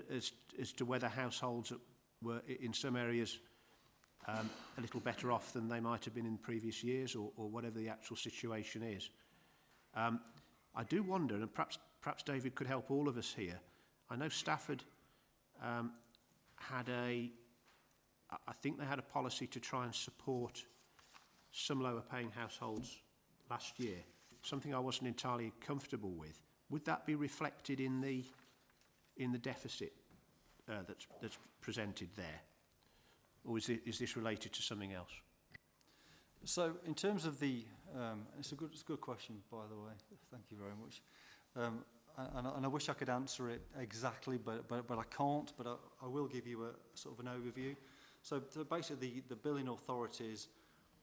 as to whether households were in some areas a little better off than they might have been in previous years, or whatever the actual situation is. I do wonder, and perhaps David could help all of us here. I know Stafford I think they had a policy to try and support some lower paying households last year, something I wasn't entirely comfortable with. Would that be reflected in the deficit that's presented there? Or is this related to something else? So in terms of the, it's a good question, by the way. Thank you very much. And I wish I could answer it exactly, but I can't. But I will give you a sort of an overview. So basically, the billing authorities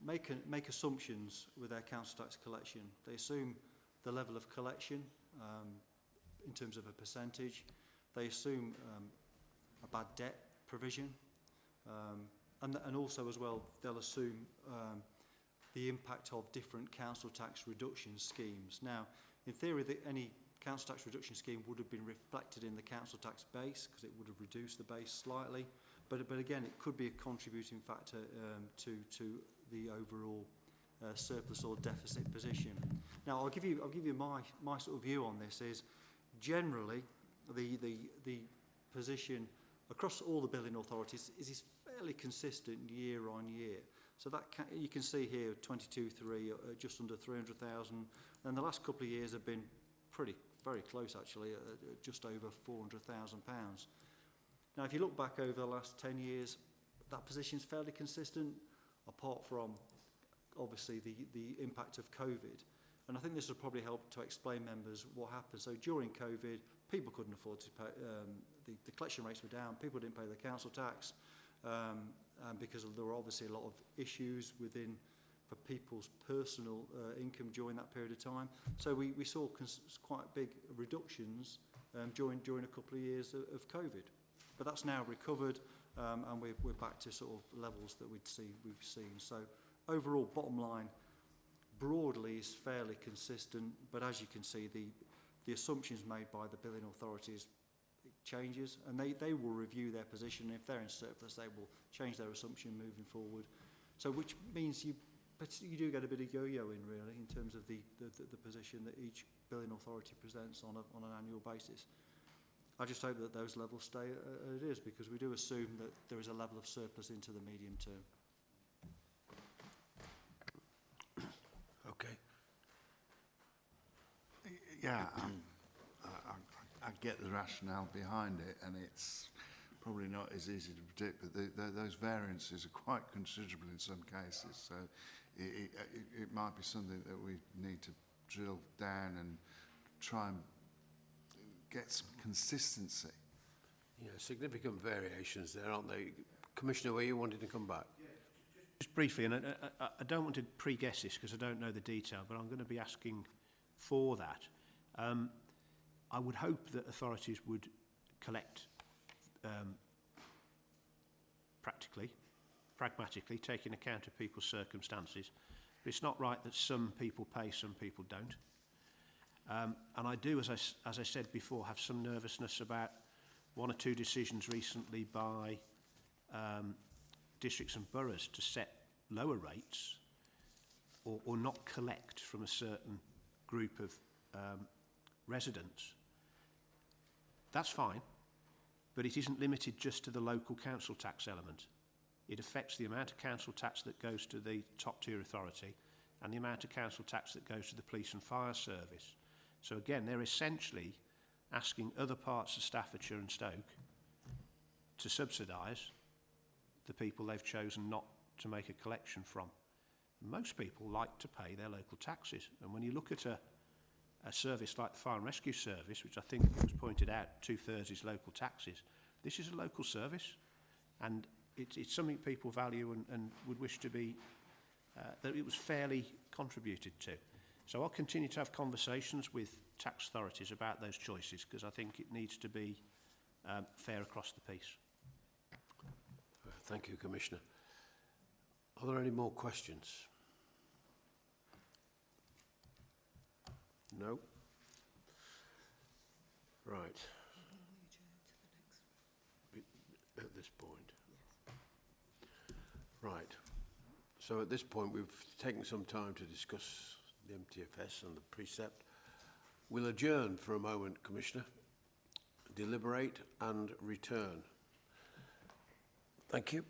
make assumptions with their council tax collection. They assume the level of collection in terms of a percentage. They assume a bad debt provision, and also as well they'll assume the impact of different council tax reduction schemes. Now, in theory, any council tax reduction scheme would have been reflected in the council tax base because it would have reduced the base slightly. But again, it could be a contributing factor to the overall surplus or deficit position. Now, I'll give you my sort of view on this. Is generally the position across all the billing authorities is fairly consistent year on year. So that you can see here 22.3, just under 300,000, and the last couple of years have been very close actually, just over £400,000. Now, if you look back over the last 10 years, that position is fairly consistent, apart from obviously the impact of COVID. And I think this will probably help to explain members what happened. So during COVID, people couldn't afford to pay, the collection rates were down, people didn't pay their council tax, because there were obviously a lot of issues for people's personal income during that period of time. So we saw quite big reductions during a couple of years of COVID. But that's now recovered, and we're back to sort of levels that we've seen. So overall, bottom line, broadly is fairly consistent, but as you can see, the assumptions made by the billing authorities changes, and they will review their position. If they're in surplus, they will change their assumption moving forward. So which means you do get a bit of yo-yoing really in terms of the position that each billing authority presents on an annual basis. I just hope that those levels stay as it is, because we do assume that there is a level of surplus into the medium term. Okay. Yeah, I get the rationale behind it, and it's probably not as easy to predict, but those variances are quite considerable in some cases. So it might be something that we need to drill down and try and get some consistency. Yeah, significant variations there, aren't they? Commissioner, were you wanting to come back? Just briefly, and I don't want to pre-guess this because I don't know the detail, but I'm going to be asking for that. I would hope that authorities would collect pragmatically, taking account of people's circumstances. But it's not right that some people pay, some people don't. And I do, as I said before, have some nervousness about one or two decisions recently by districts and boroughs to set lower rates or not collect from a certain group of residents. That's fine, but it isn't limited just to the local council tax element. It affects the amount of council tax that goes to the top tier authority and the amount of council tax that goes to the police and fire service. So again, they're essentially asking other parts of Staffordshire and Stoke to subsidise the people they've chosen not to make a collection from. Most people like to pay their local taxes, and when you look at a service like the Fire and Rescue Service, which I think was pointed out, 2/3 is local taxes, this is a local service, and it's something people value and would wish to be, that it was fairly contributed to. So I'll continue to have conversations with tax authorities about those choices, because I think it needs to be fair across the piece. Thank you, Commissioner. Are there any more questions? No? Right. At this point. Right. So at this point, we've taken some time to discuss the MTFS and the precept. We'll adjourn for a moment, Commissioner, deliberate and return. Thank you.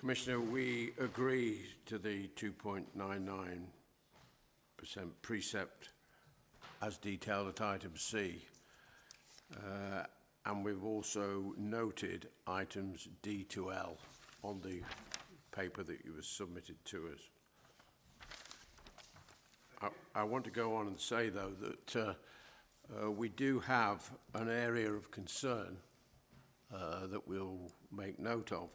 Commissioner, we agree to the 2.99% precept as detailed at item C. And we've also noted items D to L on the paper that you was submitted to us. I want to go on and say, though, that we do have an area of concern that we'll make note of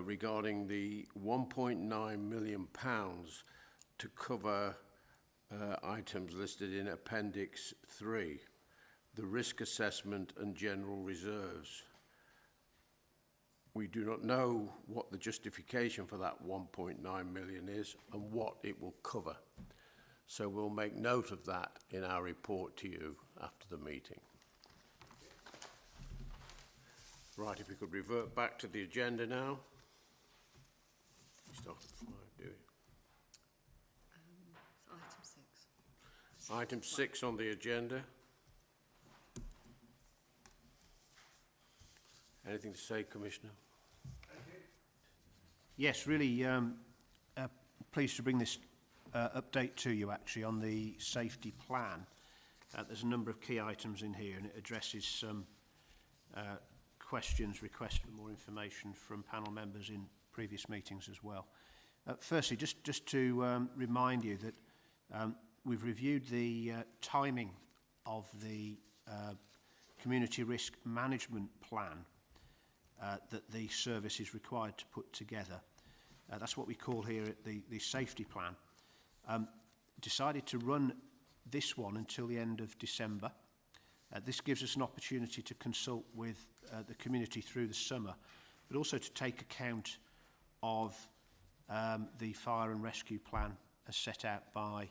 regarding the £1.9 million to cover items listed in Appendix 3, the risk assessment and general reserves. We do not know what the justification for that 1.9 million is and what it will cover. So we'll make note of that in our report to you after the meeting. Right, if we could revert back to the agenda now. We start at 5, do we? Item 6. Item 6 on the agenda. Anything to say, Commissioner? Yes, really pleased to bring this update to you actually on the safety plan. There's a number of key items in here and it addresses some questions, requests for more information from panel members in previous meetings as well. Firstly, just to remind you that we've reviewed the timing of the community risk management plan that the service is required to put together. That's what we call here the safety plan. Decided to run this one until the end of December. This gives us an opportunity to consult with the community through the summer, but also to take account of the fire and rescue plan as set out by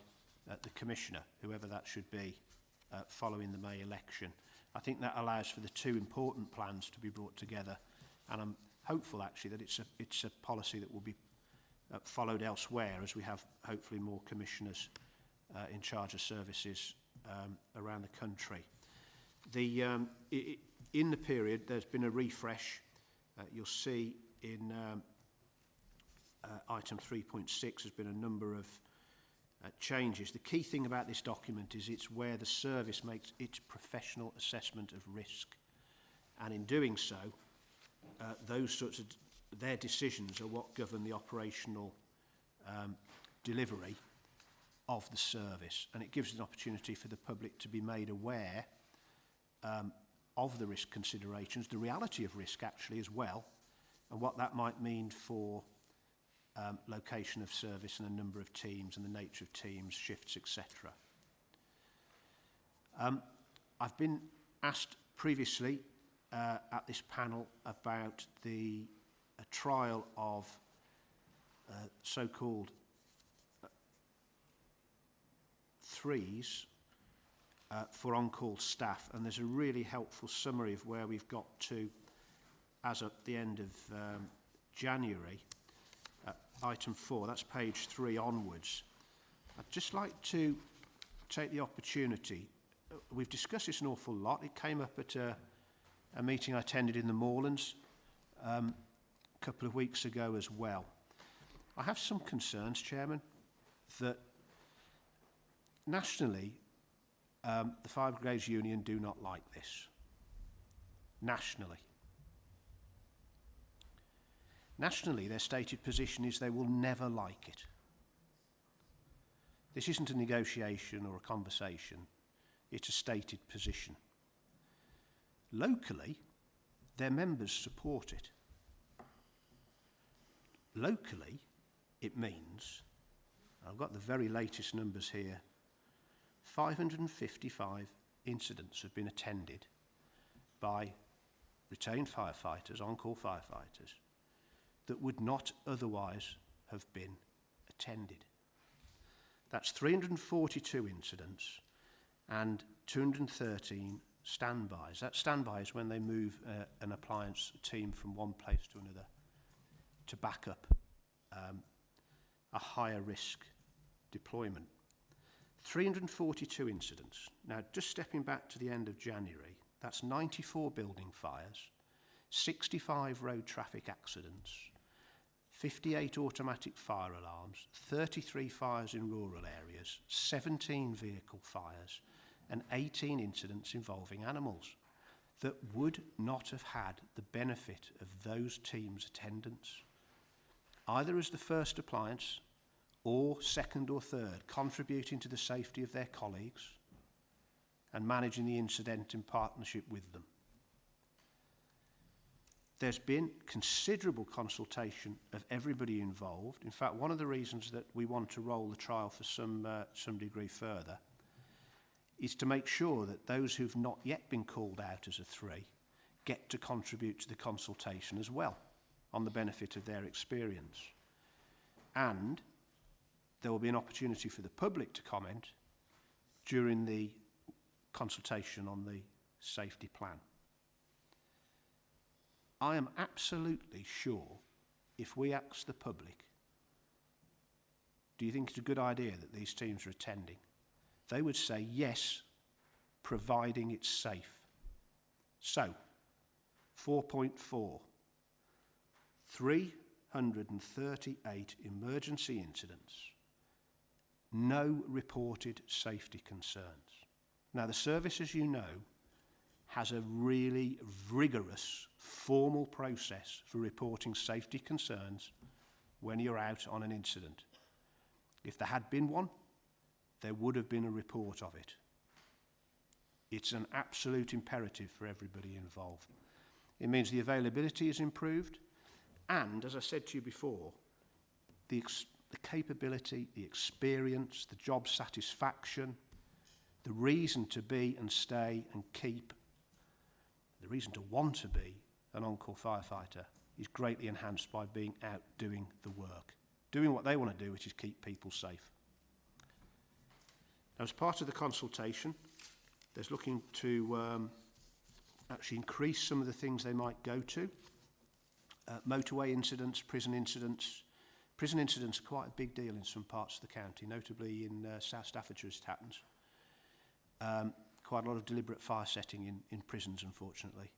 the Commissioner, whoever that should be, following the May election. I think that allows for the two important plans to be brought together, and I'm hopeful actually that it's a policy that will be followed elsewhere as we have hopefully more commissioners in charge of services around the country. In the period there's been a refresh. You'll see in item 3.6 there's been a number of changes. The key thing about this document is it's where the service makes its professional assessment of risk, and in doing so those sorts of their decisions are what govern the operational delivery of the service, and it gives an opportunity for the public to be made aware of the risk considerations, the reality of risk actually as well, and what that might mean for location of service and the number of teams and the nature of teams, shifts, etc. I've been asked previously at this panel about the trial of so-called threes for on-call staff, and there's a really helpful summary of where we've got to as at the end of January. Item 4, that's page 3 onwards. I'd just like to take the opportunity. We've discussed this an awful lot. It came up at a meeting I attended in the Moorlands a couple of weeks ago as well. I have some concerns, Chairman, that nationally the Fire Brigades Union do not like this. Nationally. Nationally, their stated position is they will never like it. This isn't a negotiation or a conversation. It's a stated position. Locally, their members support it. Locally, it means, I've got the very latest numbers here, 555 incidents have been attended by retained firefighters, on-call firefighters, that would not otherwise have been attended. That's 342 incidents and 213 standbys. That standby is when they move an appliance team from one place to another to back up a higher risk deployment. 342 incidents. Now, just stepping back to the end of January, that's 94 building fires, 65 road traffic accidents, 58 automatic fire alarms, 33 fires in rural areas, 17 vehicle fires, and 18 incidents involving animals that would not have had the benefit of those teams' attendance, either as the first appliance or second or third, contributing to the safety of their colleagues and managing the incident in partnership with them. There's been considerable consultation of everybody involved. In fact, one of the reasons that we want to roll the trial for some degree further is to make sure that those who've not yet been called out as a 3 get to contribute to the consultation as well on the benefit of their experience. And there will be an opportunity for the public to comment during the consultation on the safety plan. I am absolutely sure if we ask the public, do you think it's a good idea that these teams are attending? They would say yes, providing it's safe. So, 4.4, 338 emergency incidents, no reported safety concerns. Now, the service, as you know, has a really rigorous, formal process for reporting safety concerns when you're out on an incident. If there had been one, there would have been a report of it. It's an absolute imperative for everybody involved. It means the availability is improved, and, as I said to you before, the capability, the experience, the job satisfaction, the reason to be and stay and keep, the reason to want to be an on-call firefighter is greatly enhanced by being out doing the work, doing what they want to do, which is keep people safe. Now, as part of the consultation, there's looking to actually increase some of the things they might go to. Motorway incidents, prison incidents. Prison incidents are quite a big deal in some parts of the county, notably in South Staffordshire as it happens. Quite a lot of deliberate fire setting in prisons, unfortunately.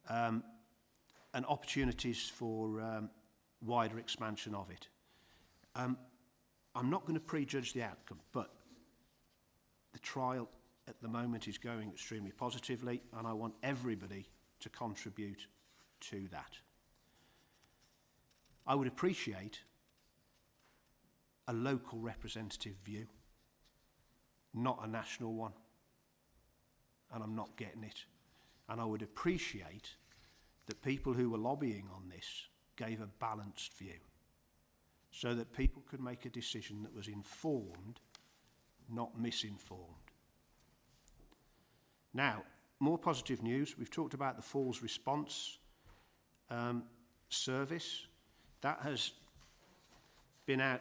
And opportunities for wider expansion of it. I'm not going to prejudge the outcome, but the trial at the moment is going extremely positively, and I want everybody to contribute to that. I would appreciate a local representative view, not a national one, and I'm not getting it. And I would appreciate that people who were lobbying on this gave a balanced view so that people could make a decision that was informed, not misinformed. Now, more positive news. We've talked about the Falls Response service. That has been out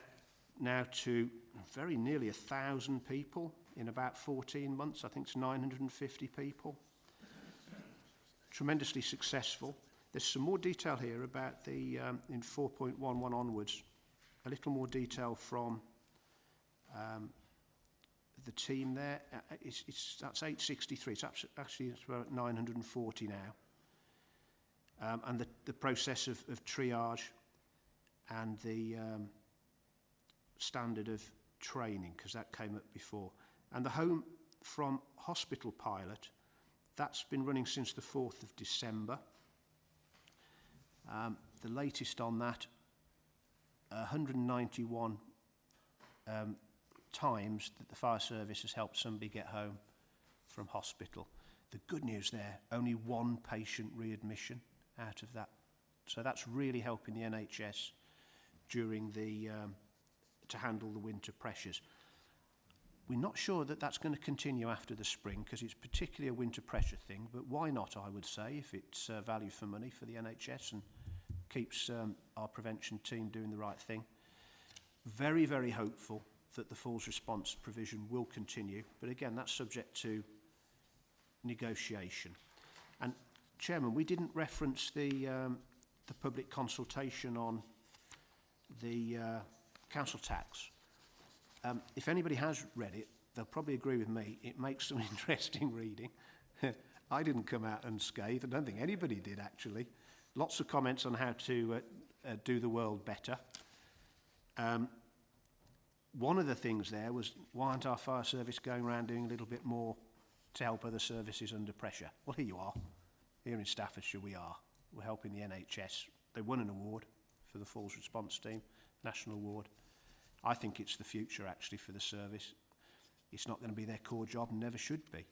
now to very nearly 1,000 people in about 14 months. I think it's 950 people. Tremendously successful. There's some more detail here about the, in 4.11 onwards, a little more detail from the team there. That's 863. It's about 940 now. And the process of triage and the standard of training, because that came up before. And the home from hospital pilot, that's been running since the 4th of December. The latest on that, 191 times that the fire service has helped somebody get home from hospital. The good news there, only one patient readmission out of that. So that's really helping the NHS during the, to handle the winter pressures. We're not sure that that's going to continue after the spring because it's particularly a winter pressure thing, but why not, I would say, if it's value for money for the NHS and keeps our prevention team doing the right thing. Very, very hopeful that the Falls Response provision will continue, but again, that's subject to negotiation. And Chairman, we didn't reference the public consultation on the council tax. If anybody has read it, they'll probably agree with me. It makes some interesting reading. I didn't come out unscathed. I don't think anybody did, actually. Lots of comments on how to do the world better. One of the things there was, why aren't our fire service going around doing a little bit more to help other services under pressure? Well, here you are. Here in Staffordshire we are. We're helping the NHS. They won an award for the Falls Response Team, National Award. I think it's the future actually for the service. It's not going to be their core job and never should be.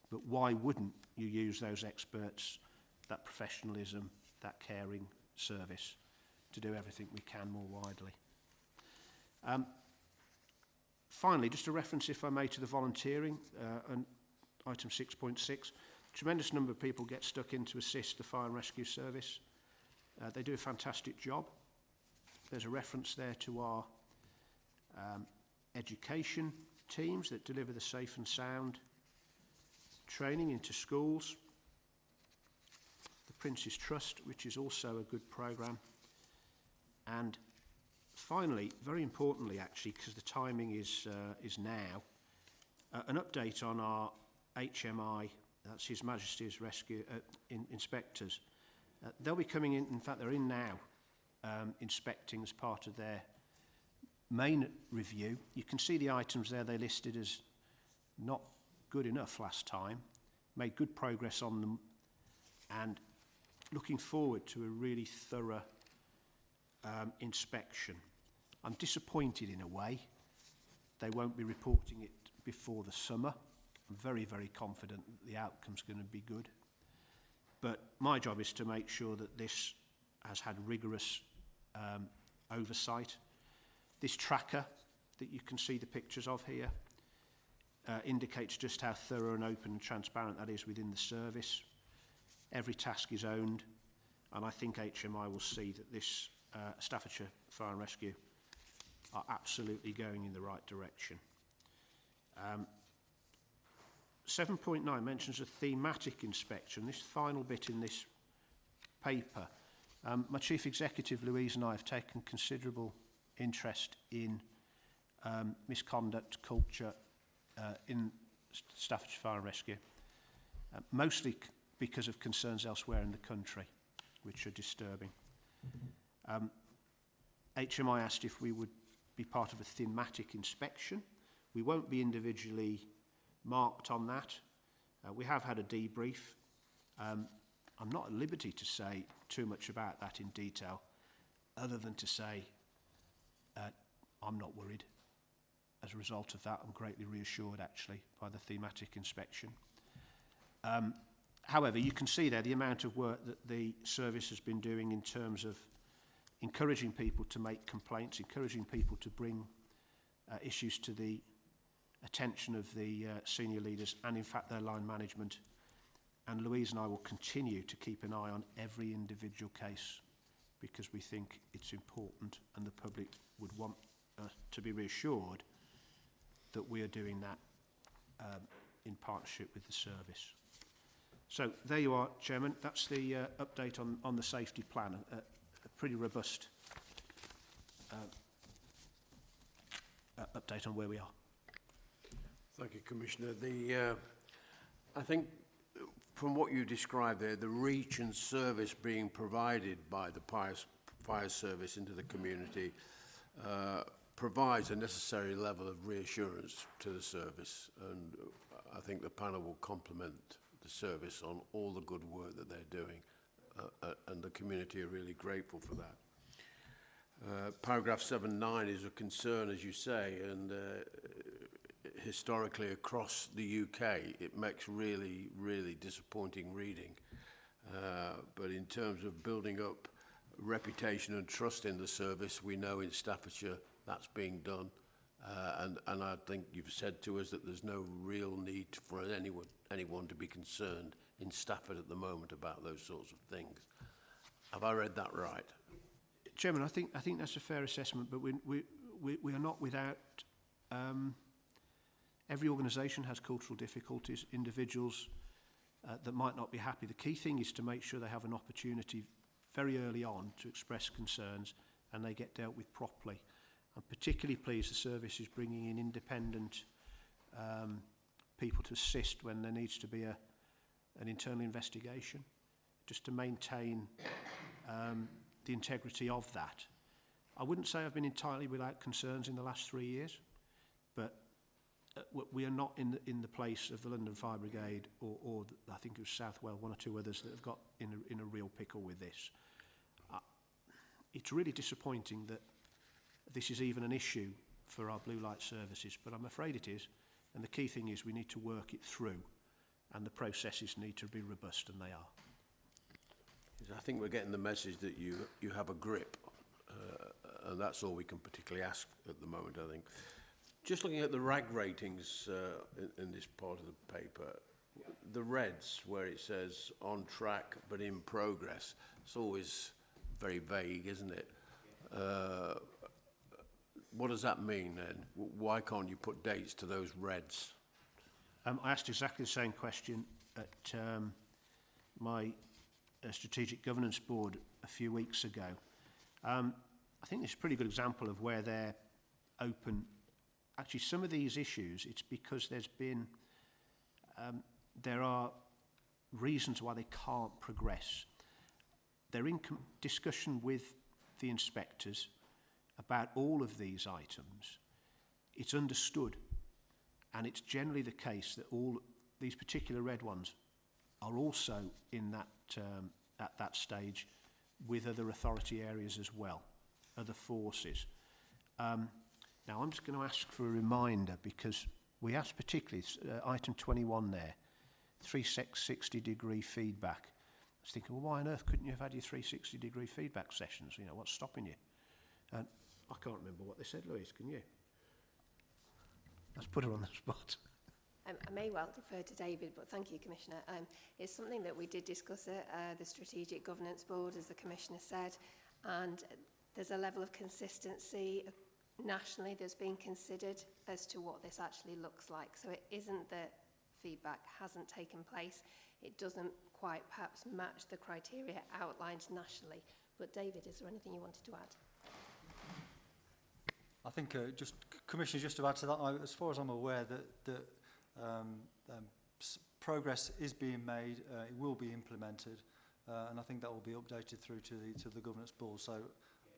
But why wouldn't you use those experts, that professionalism, that caring service to do everything we can more widely? Finally, just a reference, if I may, to the volunteering and item 6.6. Tremendous number of people get stuck in to assist the fire and rescue service. They do a fantastic job. There's a reference there to our education teams that deliver the safe and sound training into schools. The Prince's Trust, which is also a good programme. And finally, very importantly actually, because the timing is now, an update on our HMI, that's His Majesty's Rescue inspectors. They'll be coming in fact they're in now, inspecting as part of their main review. You can see the items there they listed as not good enough last time, made good progress on them, and looking forward to a really thorough inspection. I'm disappointed in a way. They won't be reporting it before the summer. I'm very, very confident that the outcome's going to be good. But my job is to make sure that this has had rigorous oversight. This tracker that you can see the pictures of here indicates just how thorough and open and transparent that is within the service. Every task is owned, and I think HMI will see that this Staffordshire Fire and Rescue are absolutely going in the right direction. 7.9 mentions a thematic inspection. This final bit in this paper, my Chief Executive Louise and I have taken considerable interest in misconduct culture in Staffordshire Fire and Rescue, mostly because of concerns elsewhere in the country, which are disturbing. HMI asked if we would be part of a thematic inspection. We won't be individually marked on that. We have had a debrief. I'm not at liberty to say too much about that in detail, other than to say I'm not worried. As a result of that, I'm greatly reassured actually by the thematic inspection. However, you can see there the amount of work that the service has been doing in terms of encouraging people to make complaints, encouraging people to bring issues to the attention of the senior leaders and in fact their line management. And Louise and I will continue to keep an eye on every individual case because we think it's important and the public would want to be reassured that we are doing that in partnership with the service. So there you are, Chairman. That's the update on the safety plan, a pretty robust update on where we are. Thank you, Commissioner. I think from what you described there, the reach and service being provided by the fire service into the community provides a necessary level of reassurance to the service, and I think the panel will compliment the service on all the good work that they're doing, and the community are really grateful for that. Paragraph 7.9 is a concern, as you say, and historically across the UK it makes really, really disappointing reading. But in terms of building up reputation and trust in the service, we know in Staffordshire that's being done. And I think you've said to us that there's no real need for anyone to be concerned in Stafford at the moment about those sorts of things. Have I read that right? Chairman, I think that's a fair assessment, but we are not without. Every organisation has cultural difficulties, individuals that might not be happy. The key thing is to make sure they have an opportunity very early on to express concerns and they get dealt with properly. I'm particularly pleased the service is bringing in independent people to assist when there needs to be an internal investigation, just to maintain the integrity of that. I wouldn't say I've been entirely without concerns in the last 3 years, but we are not in the place of the London Fire Brigade or I think it was Southwell, one or two others that have got in a real pickle with this. It's really disappointing that this is even an issue for our blue light services, but I'm afraid it is. And the key thing is we need to work it through, and the processes need to be robust, and they are. I think we're getting the message that you have a grip, and that's all we can particularly ask at the moment, I think. Just looking at the RAG ratings in this part of the paper, the reds where it says on track but in progress, it's always very vague, isn't it? What does that mean then? Why can't you put dates to those reds? I asked exactly the same question at my Strategic Governance Board a few weeks ago. I think this is a pretty good example of where they're open. Actually, some of these issues, it's because there's been, there are reasons why they can't progress. They're in discussion with the inspectors about all of these items. It's understood, and it's generally the case that all these particular red ones are also in that at that stage with other authority areas as well, other forces. Now I'm just going to ask for a reminder, because we asked particularly item 21 there, 360-degree feedback. I was thinking, well, why on earth couldn't you have had your 360-degree feedback sessions? You know, what's stopping you? And I can't remember what they said, Louise, can you? Let's put her on the spot. I may well defer to David, but thank you, Commissioner. It's something that we did discuss at the Strategic Governance Board, as the Commissioner said, and there's a level of consistency nationally that's being considered as to what this actually looks like. So it isn't that feedback hasn't taken place. It doesn't quite perhaps match the criteria outlined nationally. But David, is there anything you wanted to add? I think Commissioner, just to add to that, as far as I'm aware, that progress is being made, it will be implemented, and I think that will be updated through to the governance board. So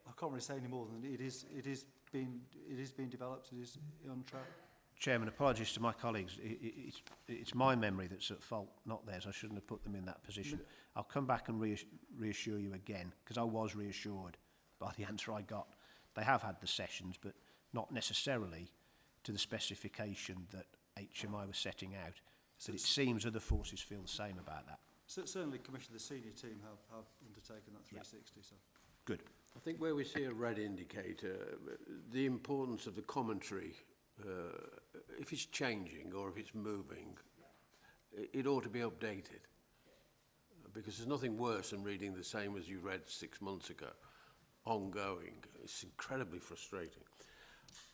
I can't really say any more than it is being developed. It is on track. Chairman, apologies to my colleagues. It's my memory that's at fault, not theirs. I shouldn't have put them in that position. I'll come back and reassure you again, because I was reassured by the answer I got. They have had the sessions, but not necessarily to the specification that HMI was setting out. But it seems other forces feel the same about that. Certainly, Commissioner, the senior team have undertaken that 360. Yep. So good. I think where we see a red indicator, the importance of the commentary, if it's changing or if it's moving, it ought to be updated. Because there's nothing worse than reading the same as you read 6 months ago. Ongoing. It's incredibly frustrating.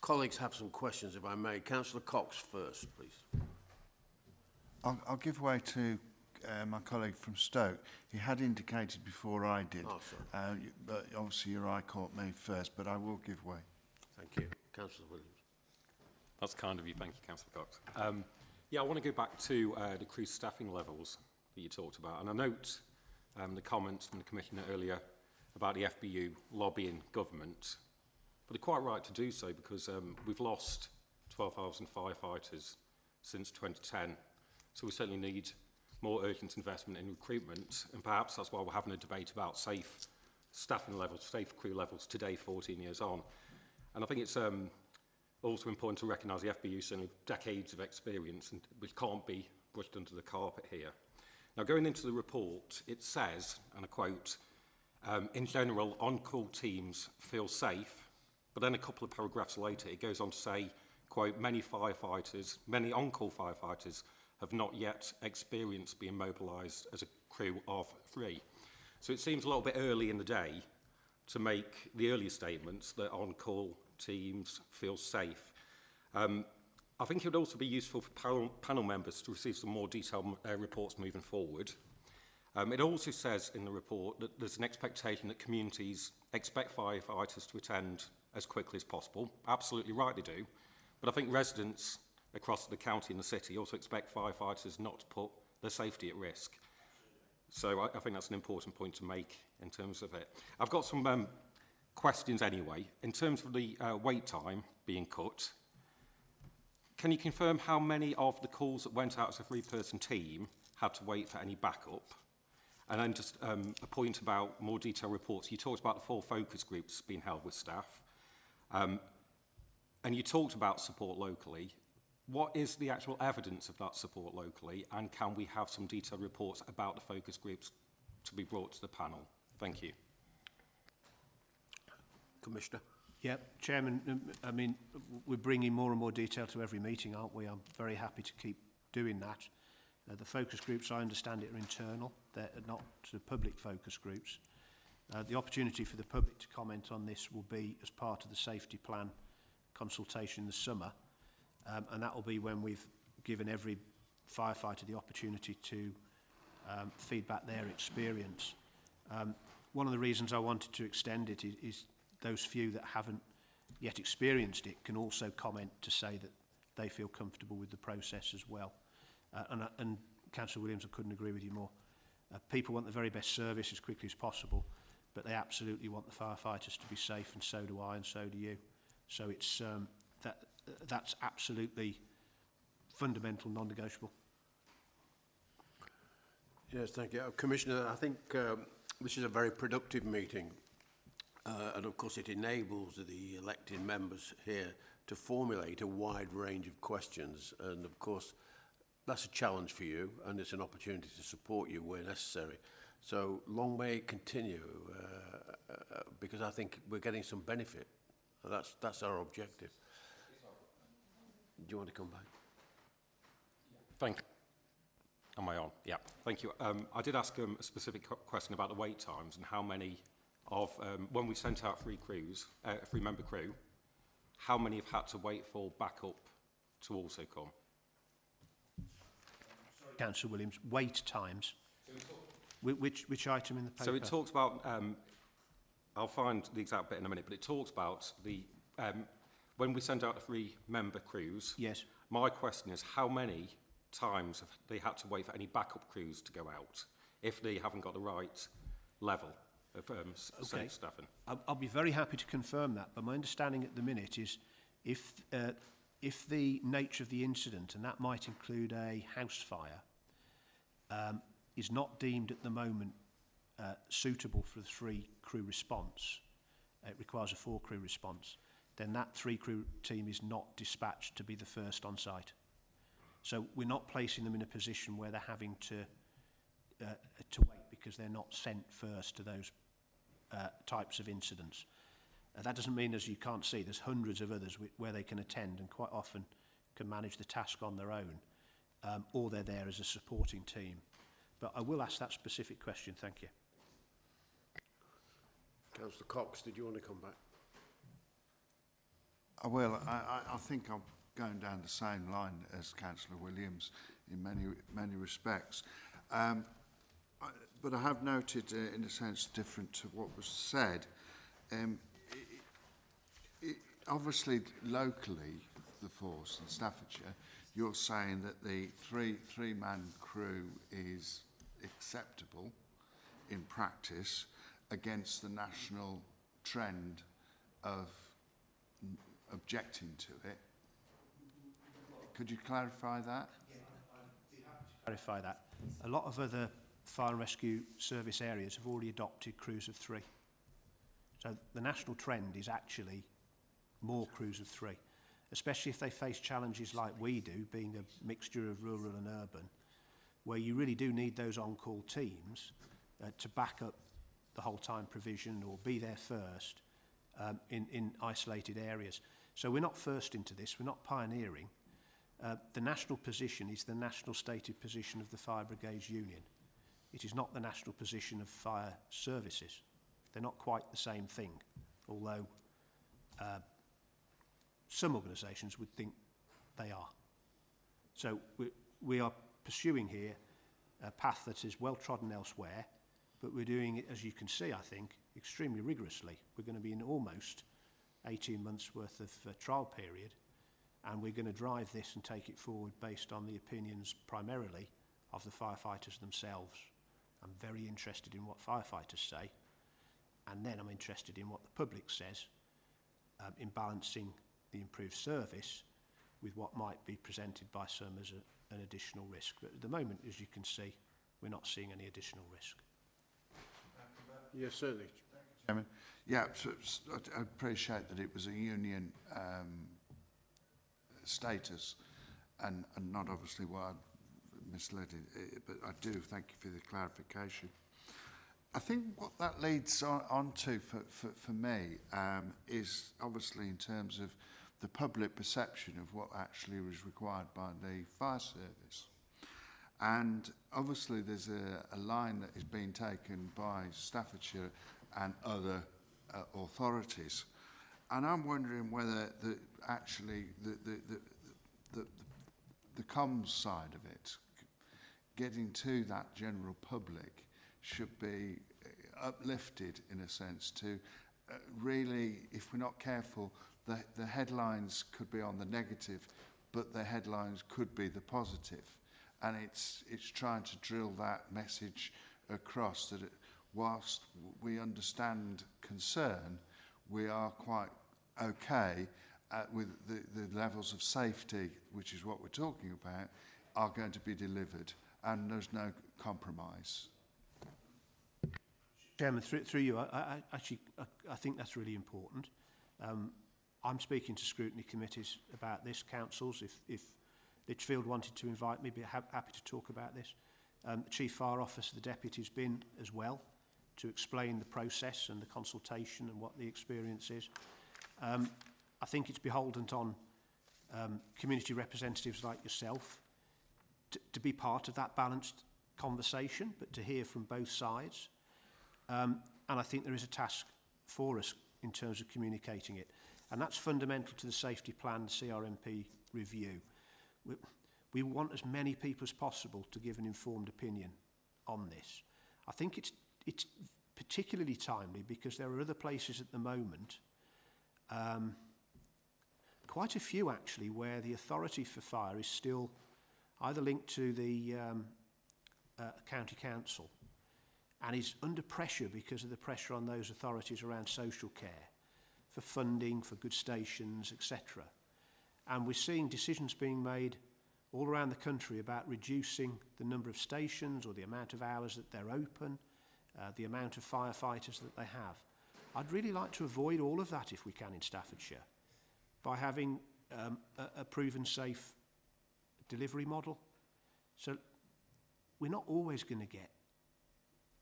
Colleagues have some questions, if I may. Councillor Cox first, please. I'll give way to my colleague from Stoke. He had indicated before I did, but obviously your eye caught me first, but I will give way. Thank you. Councillor Williams. That's kind of you. Thank you, Councillor Cox. Yeah, I want to go back to the crew staffing levels that you talked about. And I note the comments from the Commissioner earlier about the FBU lobbying government. But they're quite right to do so, because we've lost 12,000 firefighters since 2010. So we certainly need more urgent investment in recruitment. And perhaps that's why we're having a debate about safe staffing levels, safe crew levels today, 14 years on. And I think it's also important to recognise the FBU certainly decades of experience, and which can't be brushed under the carpet here. Now, going into the report, it says, and I quote, in general, on-call teams feel safe, but then a couple of paragraphs later, it goes on to say, quote, many on-call firefighters have not yet experienced being mobilised as a crew of 3. So it seems a little bit early in the day to make the earlier statements that on-call teams feel safe. I think it would also be useful for panel members to receive some more detailed reports moving forward. It also says in the report that there's an expectation that communities expect firefighters to attend as quickly as possible. Absolutely right they do. But I think residents across the county and the city also expect firefighters not to put their safety at risk. So I think that's an important point to make in terms of it. I've got some questions anyway. In terms of the wait time being cut, can you confirm how many of the calls that went out as a three-person team had to wait for any backup? And then just a point about more detailed reports. You talked about the 4 focus groups being held with staff. And you talked about support locally. What is the actual evidence of that support locally? And can we have some detailed reports about the focus groups to be brought to the panel? Thank you. Commissioner. Yeah, Chairman, I mean, we're bringing more and more detail to every meeting, aren't we? I'm very happy to keep doing that. The focus groups, I understand it, are internal. They're not sort of public focus groups. The opportunity for the public to comment on this will be as part of the safety plan consultation in the summer. And that will be when we've given every firefighter the opportunity to feedback their experience. One of the reasons I wanted to extend it is those few that haven't yet experienced it can also comment to say that they feel comfortable with the process as well. And Councillor Williams, I couldn't agree with you more. People want the very best service as quickly as possible, but they absolutely want the firefighters to be safe, and so do I, and so do you. So it's that's absolutely fundamental, non-negotiable. Yes, thank you. Commissioner, I think this is a very productive meeting. And of course it enables the elected members here to formulate a wide range of questions. And of course, that's a challenge for you, and it's an opportunity to support you where necessary. So long may it continue, because I think we're getting some benefit. That's our objective. Do you want to come back? Thank you. Am I on? Yeah, thank you. I did ask a specific question about the wait times and how many of, when we sent out 3 crews, a 3-member crew, how many have had to wait for backup to also come? Councillor Williams, wait times. Which item in the paper? So it talks about, I'll find the exact bit in a minute, but it talks about the, when we send out the 3-member crews, yes. My question is how many times have they had to wait for any backup crews to go out if they haven't got the right level of safe staffing? I'll be very happy to confirm that, but my understanding at the minute is if the nature of the incident, and that might include a house fire, is not deemed at the moment suitable for the 3-crew response, it requires a 4-crew response, then that 3-crew team is not dispatched to be the first on site. So we're not placing them in a position where they're having to wait because they're not sent first to those types of incidents. That doesn't mean, as you can't see, there's hundreds of others where they can attend and quite often can manage the task on their own, or they're there as a supporting team. But I will ask that specific question, thank you. Councillor Cox, did you want to come back? I will. I think I'm going down the same line as Councillor Williams in many respects. But I have noted, in a sense, different to what was said. Obviously, locally, the force in Staffordshire, you're saying that the three-man crew is acceptable in practice against the national trend of objecting to it. Could you clarify that? Yeah, I'd be happy to clarify that. A lot of other fire and rescue service areas have already adopted crews of 3. So the national trend is actually more crews of 3, especially if they face challenges like we do, being a mixture of rural and urban, where you really do need those on-call teams to back up the whole time provision or be there first in isolated areas. So we're not first into this, we're not pioneering. The national position is the national stated position of the Fire Brigades Union. It is not the national position of fire services. They're not quite the same thing, although some organisations would think they are. So we are pursuing here a path that is well trodden elsewhere, but we're doing it, as you can see, I think, extremely rigorously. We're going to be in almost 18 months worth of trial period, and we're going to drive this and take it forward based on the opinions primarily of the firefighters themselves, I'm very interested in what firefighters say, and then I'm interested in what the public says in balancing the improved service with what might be presented by some as an additional risk. But at the moment, as you can see, we're not seeing any additional risk. Yes, certainly. Chairman. Yeah, I appreciate that it was a union status and not obviously what I misled it, but I do thank you for the clarification. I think what that leads on to for me is obviously in terms of the public perception of what actually was required by the fire service. And obviously there's a line that is being taken by Staffordshire and other authorities. And I'm wondering whether actually the comms side of it, getting to that general public, should be uplifted in a sense to really, if we're not careful, the headlines could be on the negative, but the headlines could be the positive. And it's trying to drill that message across that whilst we understand concern, we are quite okay with the levels of safety, which is what we're talking about, are going to be delivered, and there's no compromise. Chairman, through you, I think that's really important. I'm speaking to scrutiny committees about this, councils. If Lichfield wanted to invite me, I'd be happy to talk about this. The Chief Fire Officer, the Deputy's been as well to explain the process and the consultation and what the experience is. I think it's beholden on community representatives like yourself to be part of that balanced conversation, but to hear from both sides. And I think there is a task for us in terms of communicating it. And that's fundamental to the safety plan, the CRMP review. We want as many people as possible to give an informed opinion on this. I think it's particularly timely because there are other places at the moment, quite a few actually, where the authority for fire is still either linked to the county council and is under pressure because of the pressure on those authorities around social care, for funding, for good stations, etc. And we're seeing decisions being made all around the country about reducing the number of stations or the amount of hours that they're open, the amount of firefighters that they have. I'd really like to avoid all of that if we can in Staffordshire by having a proven safe delivery model. So we're not always going to get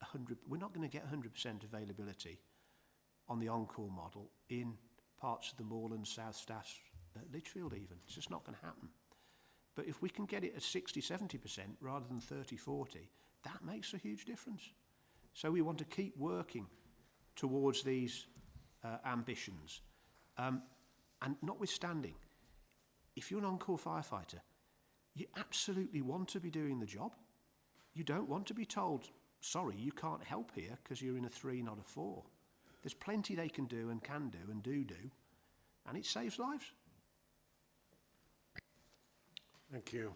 100% availability on the on-call model in parts of the Moorlands, South Staffs, Lichfield even. It's just not going to happen. But if we can get it at 60-70% rather than 30-40, that makes a huge difference. So we want to keep working towards these ambitions. And notwithstanding, if you're an on-call firefighter, you absolutely want to be doing the job. You don't want to be told, sorry, you can't help here because you're in a 3, not a 4. There's plenty they can do and do, and it saves lives. Thank you.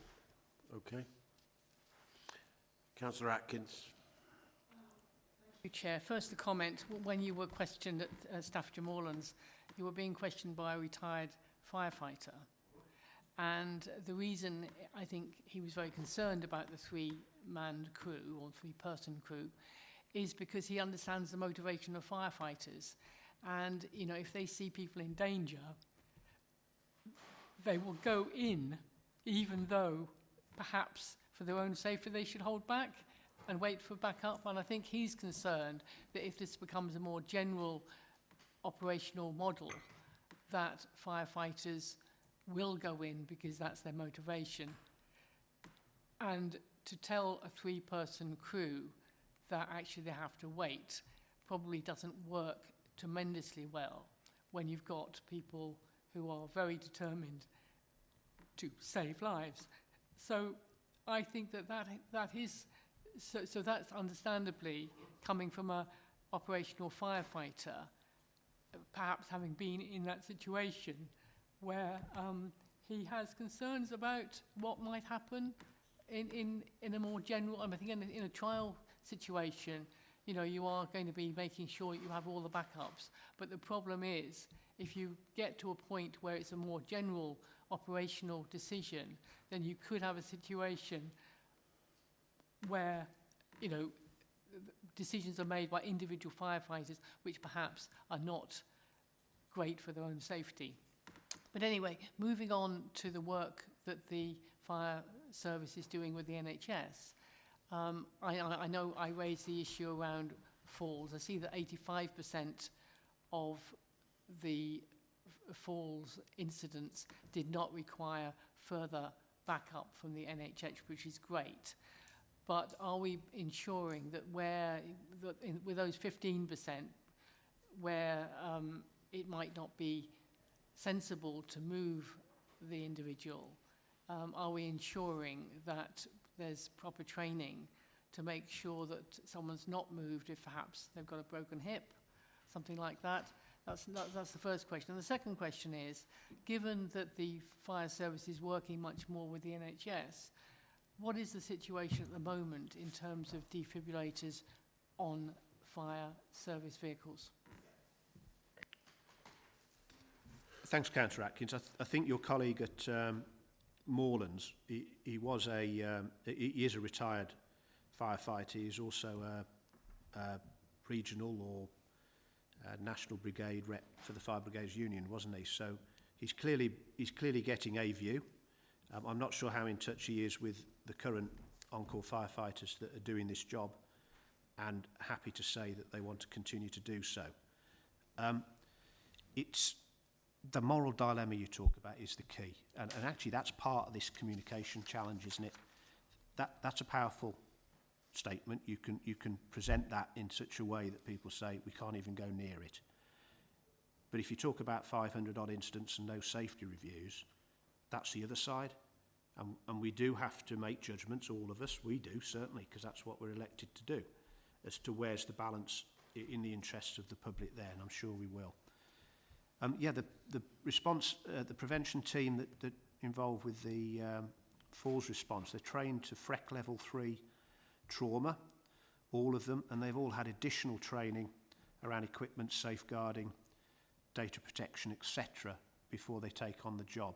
Okay. Councillor Atkins. Thank you, Chair. First, a comment. When you were questioned at Staffordshire Moorlands, you were being questioned by a retired firefighter. And the reason I think he was very concerned about the 3-man crew or 3-person crew is because he understands the motivation of firefighters. And, you know, if they see people in danger, they will go in, even though perhaps for their own safety they should hold back and wait for backup. And I think he's concerned that if this becomes a more general operational model, that firefighters will go in because that's their motivation. And to tell a 3-person crew that actually they have to wait probably doesn't work tremendously well when you've got people who are very determined to save lives. So I think that is so that's understandably coming from a operational firefighter, perhaps having been in that situation where he has concerns about what might happen in a more general, I think in a trial situation, you know, you are going to be making sure you have all the backups. But the problem is, if you get to a point where it's a more general operational decision, then you could have a situation where, you know, decisions are made by individual firefighters which perhaps are not great for their own safety. But anyway, moving on to the work that the fire service is doing with the NHS, I know I raised the issue around falls. I see that 85% of the falls incidents did not require further backup from the NHS, which is great. But are we ensuring that with those 15% where it might not be sensible to move the individual, are we ensuring that there's proper training to make sure that someone's not moved if perhaps they've got a broken hip, something like that? That's the first question. And the second question is, given that the fire service is working much more with the NHS, what is the situation at the moment in terms of defibrillators on fire service vehicles? Thanks, Councillor Atkins. I think your colleague at Moorlands, he is a retired firefighter. He's also a regional or national brigade rep for the Fire Brigades Union, wasn't he? So he's clearly getting a view. I'm not sure how in touch he is with the current on-call firefighters that are doing this job, and happy to say that they want to continue to do so. It's the moral dilemma you talk about is the key, and actually that's part of this communication challenge, isn't it? That's a powerful statement. You can present that in such a way that people say we can't even go near it. But if you talk about 500 odd incidents and no safety reviews, that's the other side. And we do have to make judgments, all of us, we do certainly, because that's what we're elected to do, as to where's the balance in the interests of the public there, and I'm sure we will. The response, the prevention team that involved with the falls response, they're trained to FREC level 3 trauma, all of them, and they've all had additional training around equipment, safeguarding, data protection, etc. before they take on the job.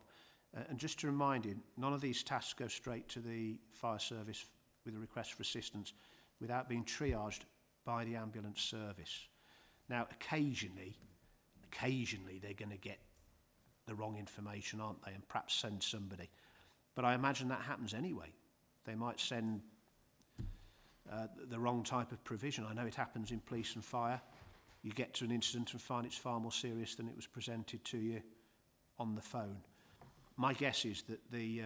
And just to remind you, none of these tasks go straight to the fire service with a request for assistance without being triaged by the ambulance service. Now, occasionally they're going to get the wrong information, aren't they, and perhaps send somebody. But I imagine that happens anyway. They might send the wrong type of provision. I know it happens in police and fire. You get to an incident and find it's far more serious than it was presented to you on the phone. My guess is that the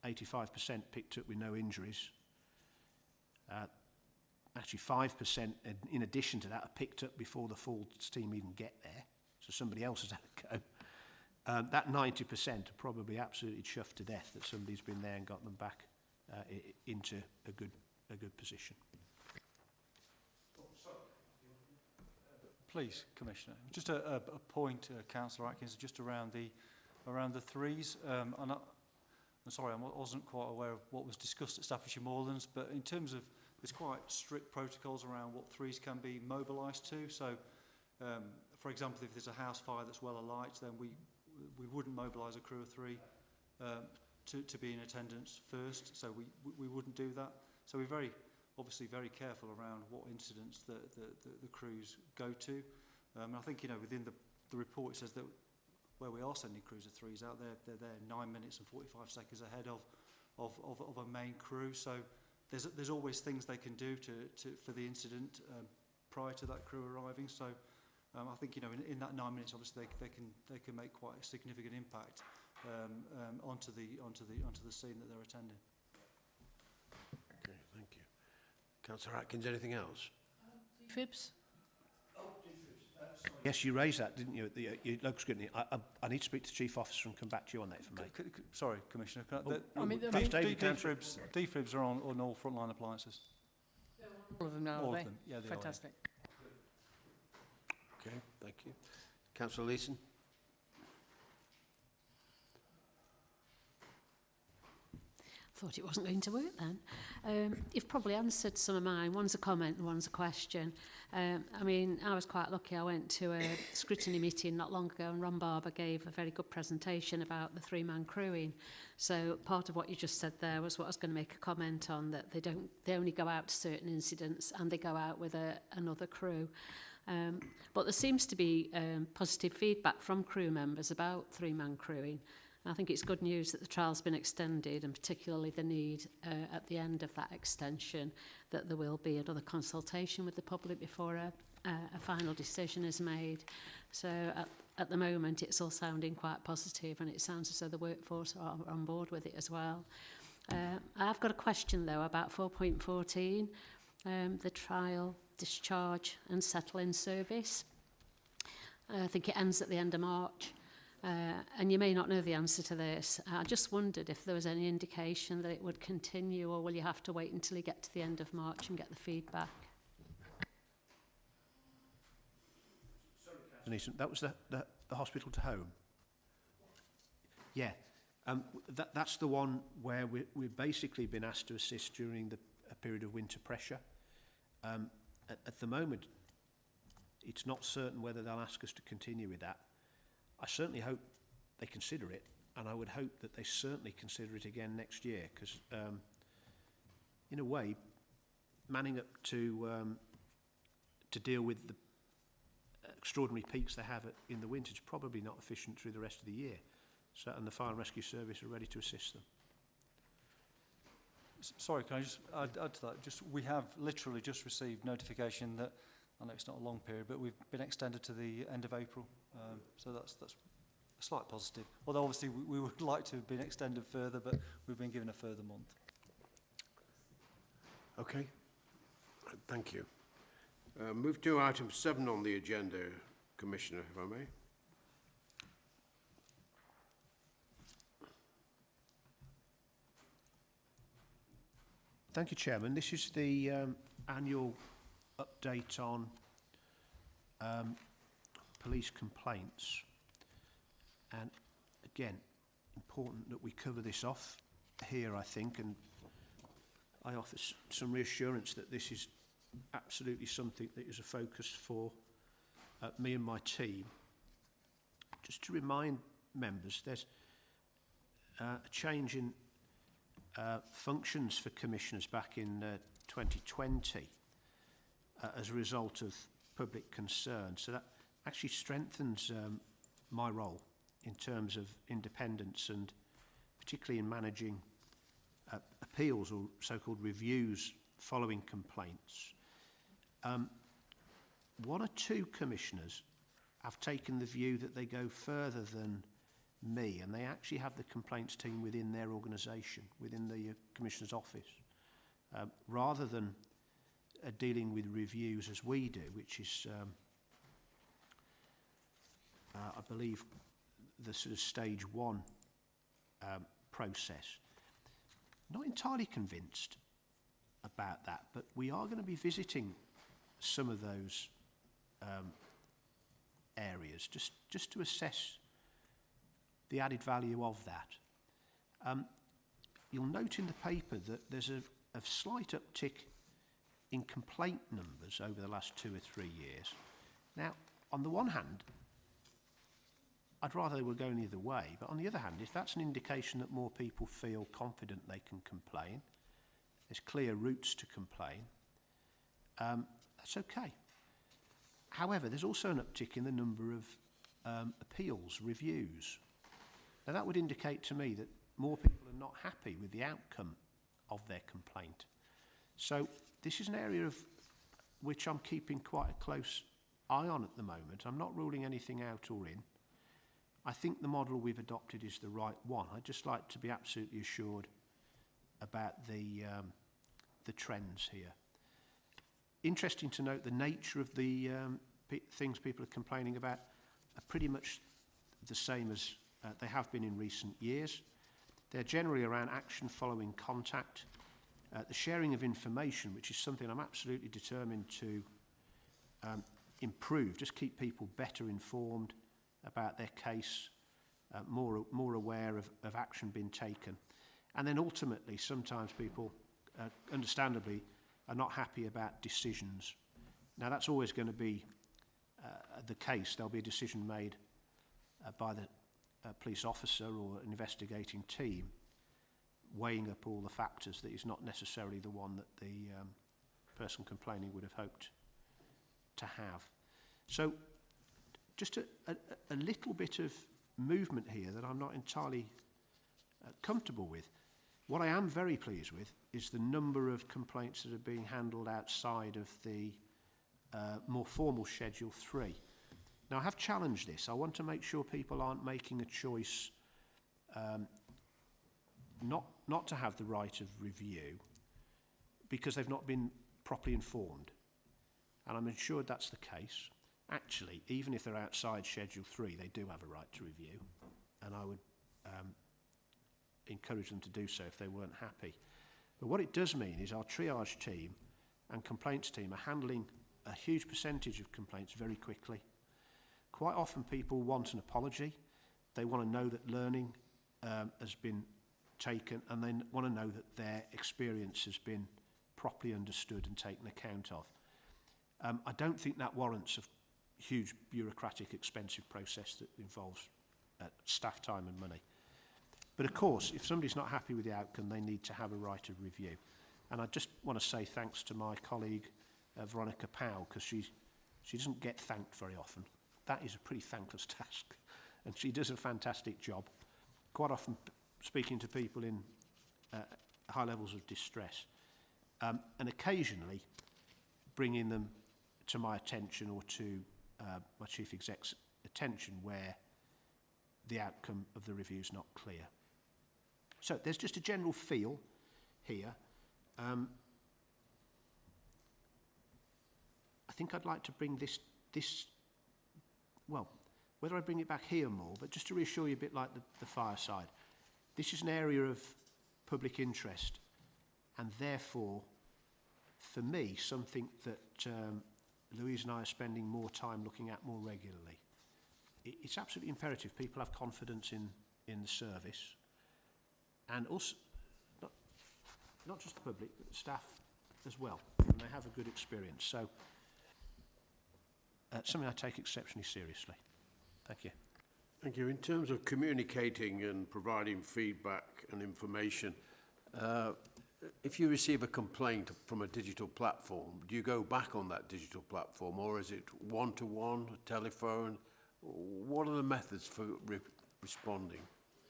85% picked up with no injuries. Actually, 5% in addition to that are picked up before the falls team even get there. So somebody else has had a go. That 90% are probably absolutely chuffed to death that somebody's been there and got them back into a good position. Please, Commissioner. Just a point, Councillor Atkins, just around the threes. And I'm sorry, I wasn't quite aware of what was discussed at Staffordshire Moorlands, but in terms of, there's quite strict protocols around what threes can be mobilised to. So, for example, if there's a house fire that's well alight, then we wouldn't mobilise a crew of 3 to be in attendance first. So we wouldn't do that. So we're obviously very careful around what incidents the crews go to. And I think, you know, within the report it says that where we are sending crews of 3s out there, they're there 9 minutes and 45 seconds ahead of a main crew. So there's always things they can do for the incident prior to that crew arriving. So I think, you know, in that 9 minutes, obviously they can make quite a significant impact onto the scene that they're attending. Okay, thank you. Councillor Atkins, anything else? Fibs? Yes, you raised that, didn't you, at the local scrutiny. I need to speak to the Chief Officer and come back to you on that information. Sorry, Commissioner. Defibs are on all frontline appliances. All of them now, All are of they? them, yeah, they Fantastic. Okay, thank you. Councillor Leeson? thought it wasn't going to work then. You've probably answered some of mine. One's a comment and one's a question. I mean, I was quite lucky. I went to a scrutiny meeting not long ago and Ron Barber gave a very good presentation about the three-man crewing. So part of what you just said there was what I was going to make a comment on, that they only go out to certain incidents and they go out with another crew. But there seems to be positive feedback from crew members about three-man crewing. I think it's good news that the trial's been extended, and particularly the need at the end of that extension that there will be another consultation with the public before a final decision is made. So at the moment it's all sounding quite positive, and it sounds as though the workforce are on board with it as well. I've got a question though about 4.14, the trial, discharge and settle in service. I think it ends at the end of March. And you may not know the answer to this. I just wondered if there was any indication that it would continue, or will you have to wait until you get to the end of March and get the feedback? That was the hospital to home? Yeah. That's the one where we've basically been asked to assist during a period of winter pressure. At the moment, it's not certain whether they'll ask us to continue with that. I certainly hope they consider it, and I would hope that they certainly consider it again next year, because in a way, manning up to deal with the extraordinary peaks they have in the winter is probably not efficient through the rest of the year. So, and the Fire and Rescue Service are ready to assist them. Sorry, can I just add to that? We have literally just received notification that, I know it's not a long period, but we've been extended to the end of April. So that's a slight positive. Although obviously we would like to have been extended further, but we've been given a further month. Okay, thank you. Move to item 7 on the agenda, Commissioner, if I may. Thank you, Chairman. This is the annual update on police complaints. And again, important that we cover this off here, I think, and I offer some reassurance that this is absolutely something that is a focus for me and my team. Just to remind members, there's a change in functions for commissioners back in 2020 as a result of public concern. So that actually strengthens my role in terms of independence, and particularly in managing appeals or so-called reviews following complaints. One or two commissioners have taken the view that they go further than me, and they actually have the complaints team within their organisation, within the Commissioner's office, rather than dealing with reviews as we do, which is, I believe, the sort of stage 1 process. Not entirely convinced about that, but we are going to be visiting some of those areas just to assess the added value of that. You'll note in the paper that there's a slight uptick in complaint numbers over the last 2 or 3 years. Now, on the one hand, I'd rather they were going the other way, but on the other hand, if that's an indication that more people feel confident they can complain, there's clear routes to complain, that's okay. However, there's also an uptick in the number of appeals, reviews. Now, that would indicate to me that more people are not happy with the outcome of their complaint. So this is an area of which I'm keeping quite a close eye on at the moment. I'm not ruling anything out or in. I think the model we've adopted is the right one. I'd just like to be absolutely assured about the trends here. Interesting to note the nature of the things people are complaining about are pretty much the same as they have been in recent years. They're generally around action following contact, the sharing of information, which is something I'm absolutely determined to improve, just keep people better informed about their case, more aware of action being taken. And then ultimately, sometimes people, understandably, are not happy about decisions. Now, that's always going to be the case. There'll be a decision made by the police officer or an investigating team, weighing up all the factors that is not necessarily the one that the person complaining would have hoped to have. So just a little bit of movement here that I'm not entirely comfortable with. What I am very pleased with is the number of complaints that are being handled outside of the more formal Schedule 3. Now, I have challenged this. I want to make sure people aren't making a choice not to have the right of review because they've not been properly informed. And I'm assured that's the case. Actually, even if they're outside Schedule 3, they do have a right to review. And I would encourage them to do so if they weren't happy. But what it does mean is our triage team and complaints team are handling a huge percentage of complaints very quickly. Quite often people want an apology. They want to know that learning has been taken, and they want to know that their experience has been properly understood and taken account of. I don't think that warrants a huge bureaucratic, expensive process that involves staff time and money. But of course, if somebody's not happy with the outcome, they need to have a right of review. And I just want to say thanks to my colleague, Veronica Powell, because she doesn't get thanked very often. That is a pretty thankless task, and she does a fantastic job, quite often speaking to people in high levels of distress, and occasionally bringing them to my attention or to my chief exec's attention where the outcome of the review is not clear. So there's just a general feel here. I think I'd like to bring this, well, whether I bring it back here more, but just to reassure you a bit like the fireside. This is an area of public interest, and therefore, for me, something that Louise and I are spending more time looking at more regularly. It's absolutely imperative people have confidence in the service, and also, not just the public, but the staff as well, and they have a good experience. So, something I take exceptionally seriously. Thank you. Thank you. In terms of communicating and providing feedback and information, if you receive a complaint from a digital platform, do you go back on that digital platform, or is it one-to-one, telephone? What are the methods for responding?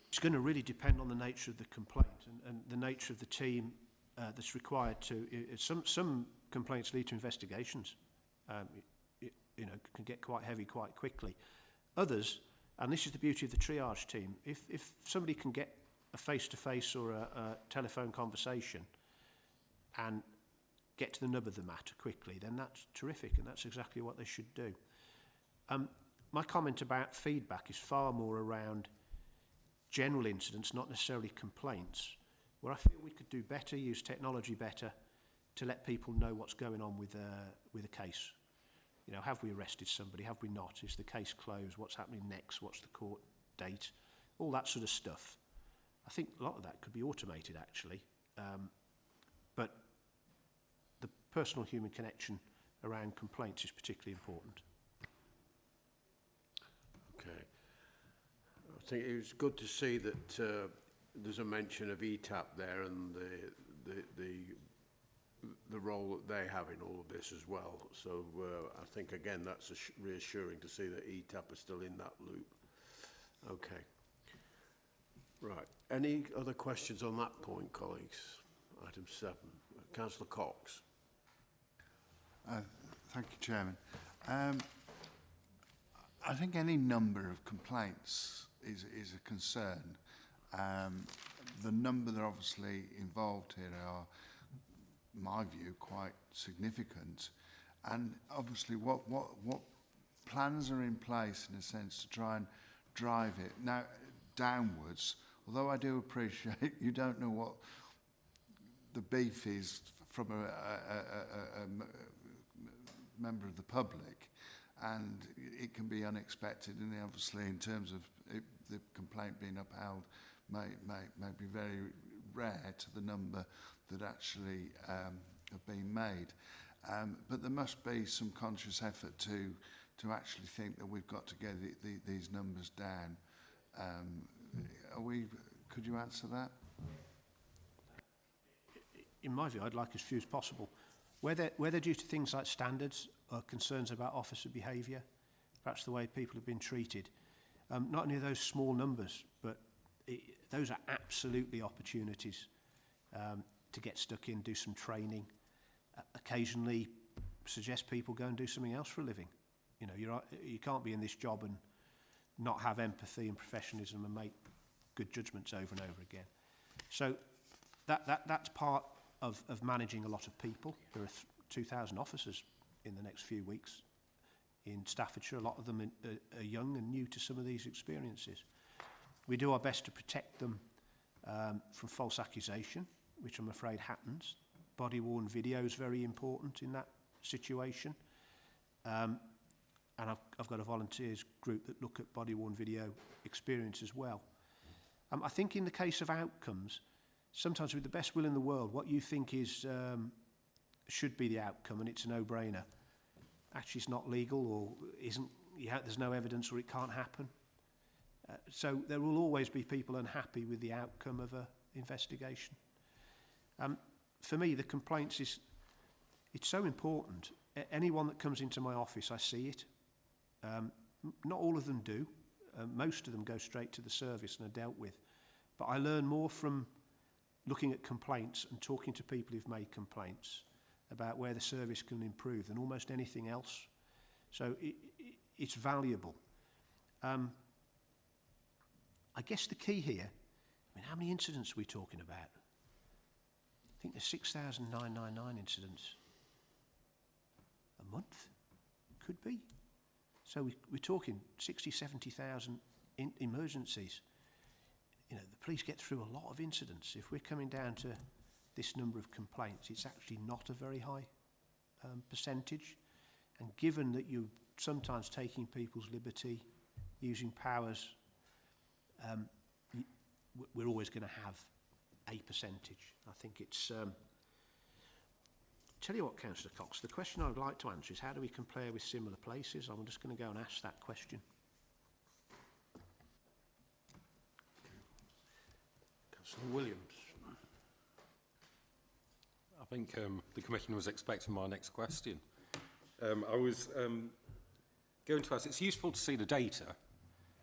It's going to really depend on the nature of the complaint and the nature of the team that's required to. Some complaints lead to investigations. Can get quite heavy quite quickly. Others, and this is the beauty of the triage team, if somebody can get a face-to-face or a telephone conversation and get to the nub of the matter quickly, then that's terrific, and that's exactly what they should do. My comment about feedback is far more around general incidents, not necessarily complaints, where I feel we could do better, use technology better to let people know what's going on with a case. You know, have we arrested somebody? Have we not? Is the case closed? What's happening next? What's the court date? All that sort of stuff. I think a lot of that could be automated, actually. But the personal human connection around complaints is particularly important. Okay. I think it was good to see that there's a mention of ETAP there and the role that they have in all of this as well. So I think, again, that's reassuring to see that ETAP are still in that loop. Okay. Right. Any other questions on that point, colleagues? Item 7. Councillor Cox. Thank you, Chairman. I think any number of complaints is a concern. The number that are obviously involved here are, in my view, quite significant. And obviously what plans are in place, in a sense, to try and drive it now downwards, although I do appreciate you don't know what the beef is from a member of the public, and it can be unexpected, and obviously in terms of the complaint being upheld may be very rare to the number that actually have been made. But there must be some conscious effort to actually think that we've got to get these numbers down. Could you answer that? In my view, I'd like as few as possible. Where they're due to things like standards or concerns about officer behaviour, perhaps the way people have been treated, not only are those small numbers, but those are absolutely opportunities to get stuck in, do some training, occasionally suggest people go and do something else for a living. You know, you can't be in this job and not have empathy and professionalism and make good judgments over and over again. So that's part of managing a lot of people. There are 2,000 officers in the next few weeks in Staffordshire. A lot of them are young and new to some of these experiences. We do our best to protect them from false accusation, which I'm afraid happens. Body-worn video is very important in that situation. And I've got a volunteers group that look at body-worn video experience as well. I think in the case of outcomes, sometimes with the best will in the world, what you think is should be the outcome and it's a no-brainer, actually it's not legal or there's no evidence or it can't happen. So there will always be people unhappy with the outcome of an investigation. For me, the complaints it's so important. Anyone that comes into my office, I see it. Not all of them do. Most of them go straight to the service and are dealt with. But I learn more from looking at complaints and talking to people who've made complaints about where the service can improve than almost anything else. So it's valuable. I guess the key here, how many incidents are we talking about? I think there's 6,999 incidents a month, could be. So we're talking 60, 70,000 emergencies. You know, the police get through a lot of incidents. If we're coming down to this number of complaints, it's actually not a very high percentage. And given that you're sometimes taking people's liberty, using powers, we're always going to have a percentage. I think it's... Tell you what, Councillor Cox, the question I would like to answer is how do we compare with similar places? I'm just going to go and ask that question. Councillor Williams. I think the Commissioner was expecting my next question. I was going to ask, it's useful to see the data,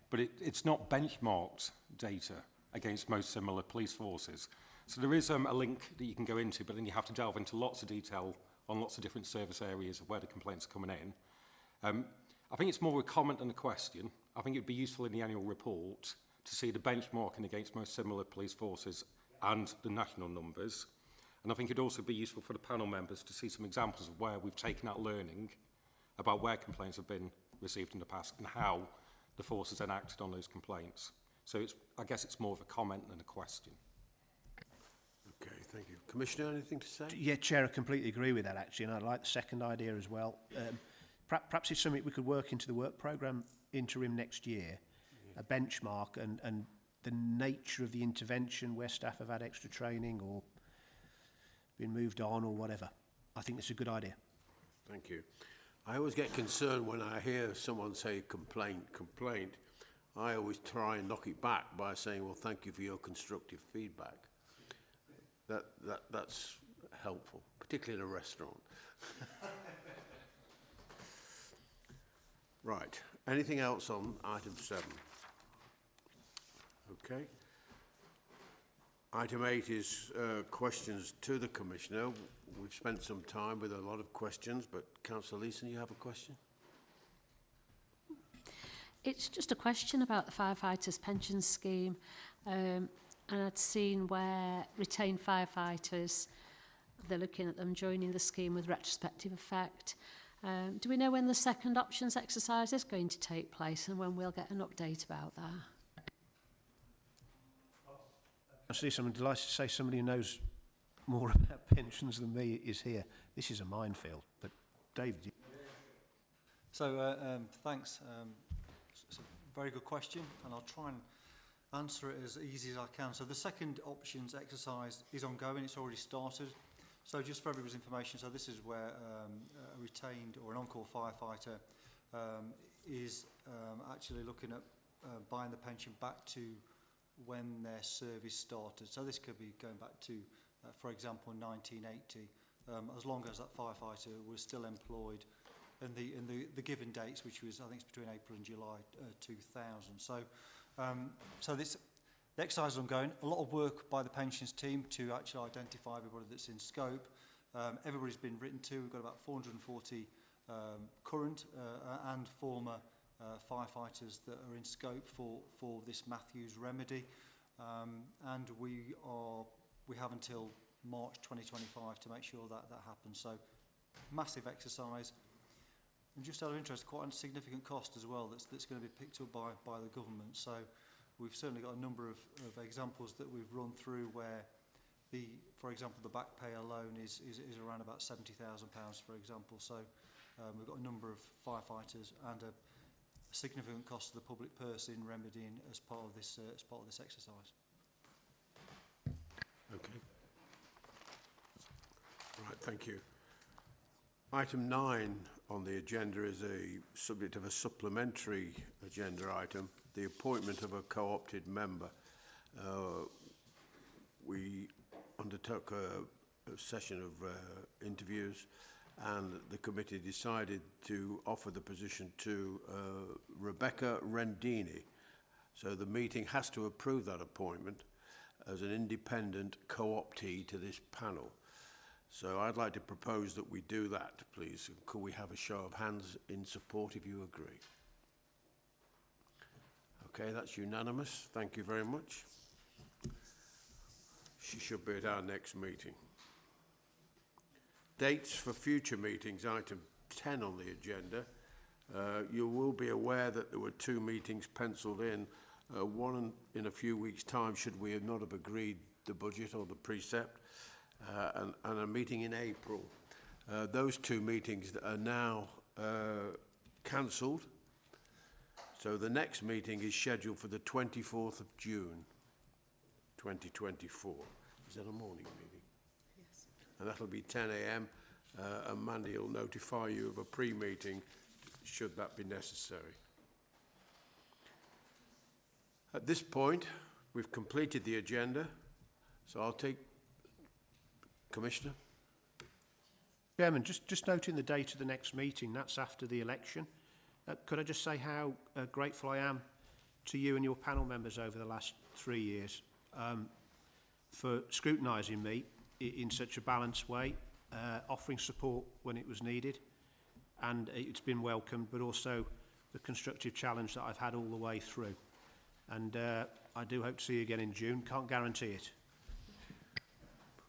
but it's not benchmarked data against most similar police forces. So there is a link that you can go into, but then you have to delve into lots of detail on lots of different service areas of where the complaints are coming in. I think it's more a comment than a question. I think it'd be useful in the annual report to see the benchmarking against most similar police forces and the national numbers. And I think it'd also be useful for the panel members to see some examples of where we've taken out learning about where complaints have been received in the past and how the force has then acted on those complaints. So I guess it's more of a comment than a question. Okay, thank you. Commissioner, anything to say? Yeah, Chair, I completely agree with that, actually, and I like the second idea as well. Perhaps it's something we could work into the work programme interim next year, a benchmark and the nature of the intervention where staff have had extra training or been moved on or whatever. I think it's a good idea. Thank you. I always get concerned when I hear someone say complaint. I always try and knock it back by saying, well, thank you for your constructive feedback. That's helpful, particularly in a restaurant. Right. Anything else on item 7? Okay. Item 8 is questions to the Commissioner. We've spent some time with a lot of questions, but Councillor Leeson, you have a question? It's just a question about the firefighters' pension scheme. And I'd seen where retained firefighters, they're looking at them joining the scheme with retrospective effect. Do we know when the second options exercise is going to take place and when we'll get an update about that? I'm delighted to say somebody who knows more about pensions than me is here. This is a minefield, but David... So, thanks. It's a very good question, and I'll try and answer it as easy as I can. So the second options exercise is ongoing. It's already started. So just for everybody's information, so this is where a retained or an on-call firefighter is actually looking at buying the pension back to when their service started. So this could be going back to, for example, 1980, as long as that firefighter was still employed in the given dates, which was, I think, it's between April and July 2000. So, the exercise is ongoing. A lot of work by the pensions team to actually identify everybody that's in scope. Everybody's been written to. We've got about 440 current and former firefighters that are in scope for this Matthews remedy, and we have until March 2025 to make sure that happens. So, massive exercise. And just out of interest, quite a significant cost as well that's going to be picked up by the government. So we've certainly got a number of examples that we've run through where for example, the back pay alone is around about £70,000, for example. So we've got a number of firefighters and a significant cost to the public purse in remedying as part of this exercise. Okay. Right, thank you. Item 9 on the agenda is a subject of a supplementary agenda item, the appointment of a co-opted member. We undertook a session of interviews, and the committee decided to offer the position to Rebecca Rendini. So the meeting has to approve that appointment as an independent co-optee to this panel. So I'd like to propose that we do that, please. Could we have a show of hands in support if you agree? Okay, that's unanimous. Thank you very much. She should be at our next meeting. Dates for future meetings, item 10 on the agenda. You will be aware that there were 2 meetings penciled in, one in a few weeks' time should we not have agreed the budget or the precept, and a meeting in April. Those 2 meetings are now cancelled. So the next meeting is scheduled for the 24th of June, 2024. Is that a morning meeting? Yes. And that'll be 10 a.m. And Mandy will notify you of a pre-meeting should that be necessary. At this point, we've completed the agenda, so I'll take Commissioner. Chairman, just noting the date of the next meeting, that's after the election. Could I just say how grateful I am to you and your panel members over the last 3 years for scrutinising me in such a balanced way, offering support when it was needed, and it's been welcomed, but also the constructive challenge that I've had all the way through. And I do hope to see you again in June. Can't guarantee it.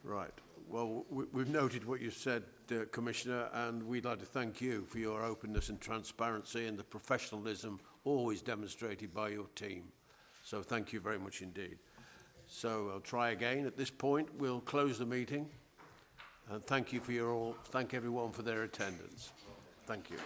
Right. Well, we've noted what you said, Commissioner, and we'd like to thank you for your openness and transparency and the professionalism always demonstrated by your team. So thank you very much indeed. So I'll try again. At this point, we'll close the meeting. And thank you for thank everyone for their attendance. Thank you.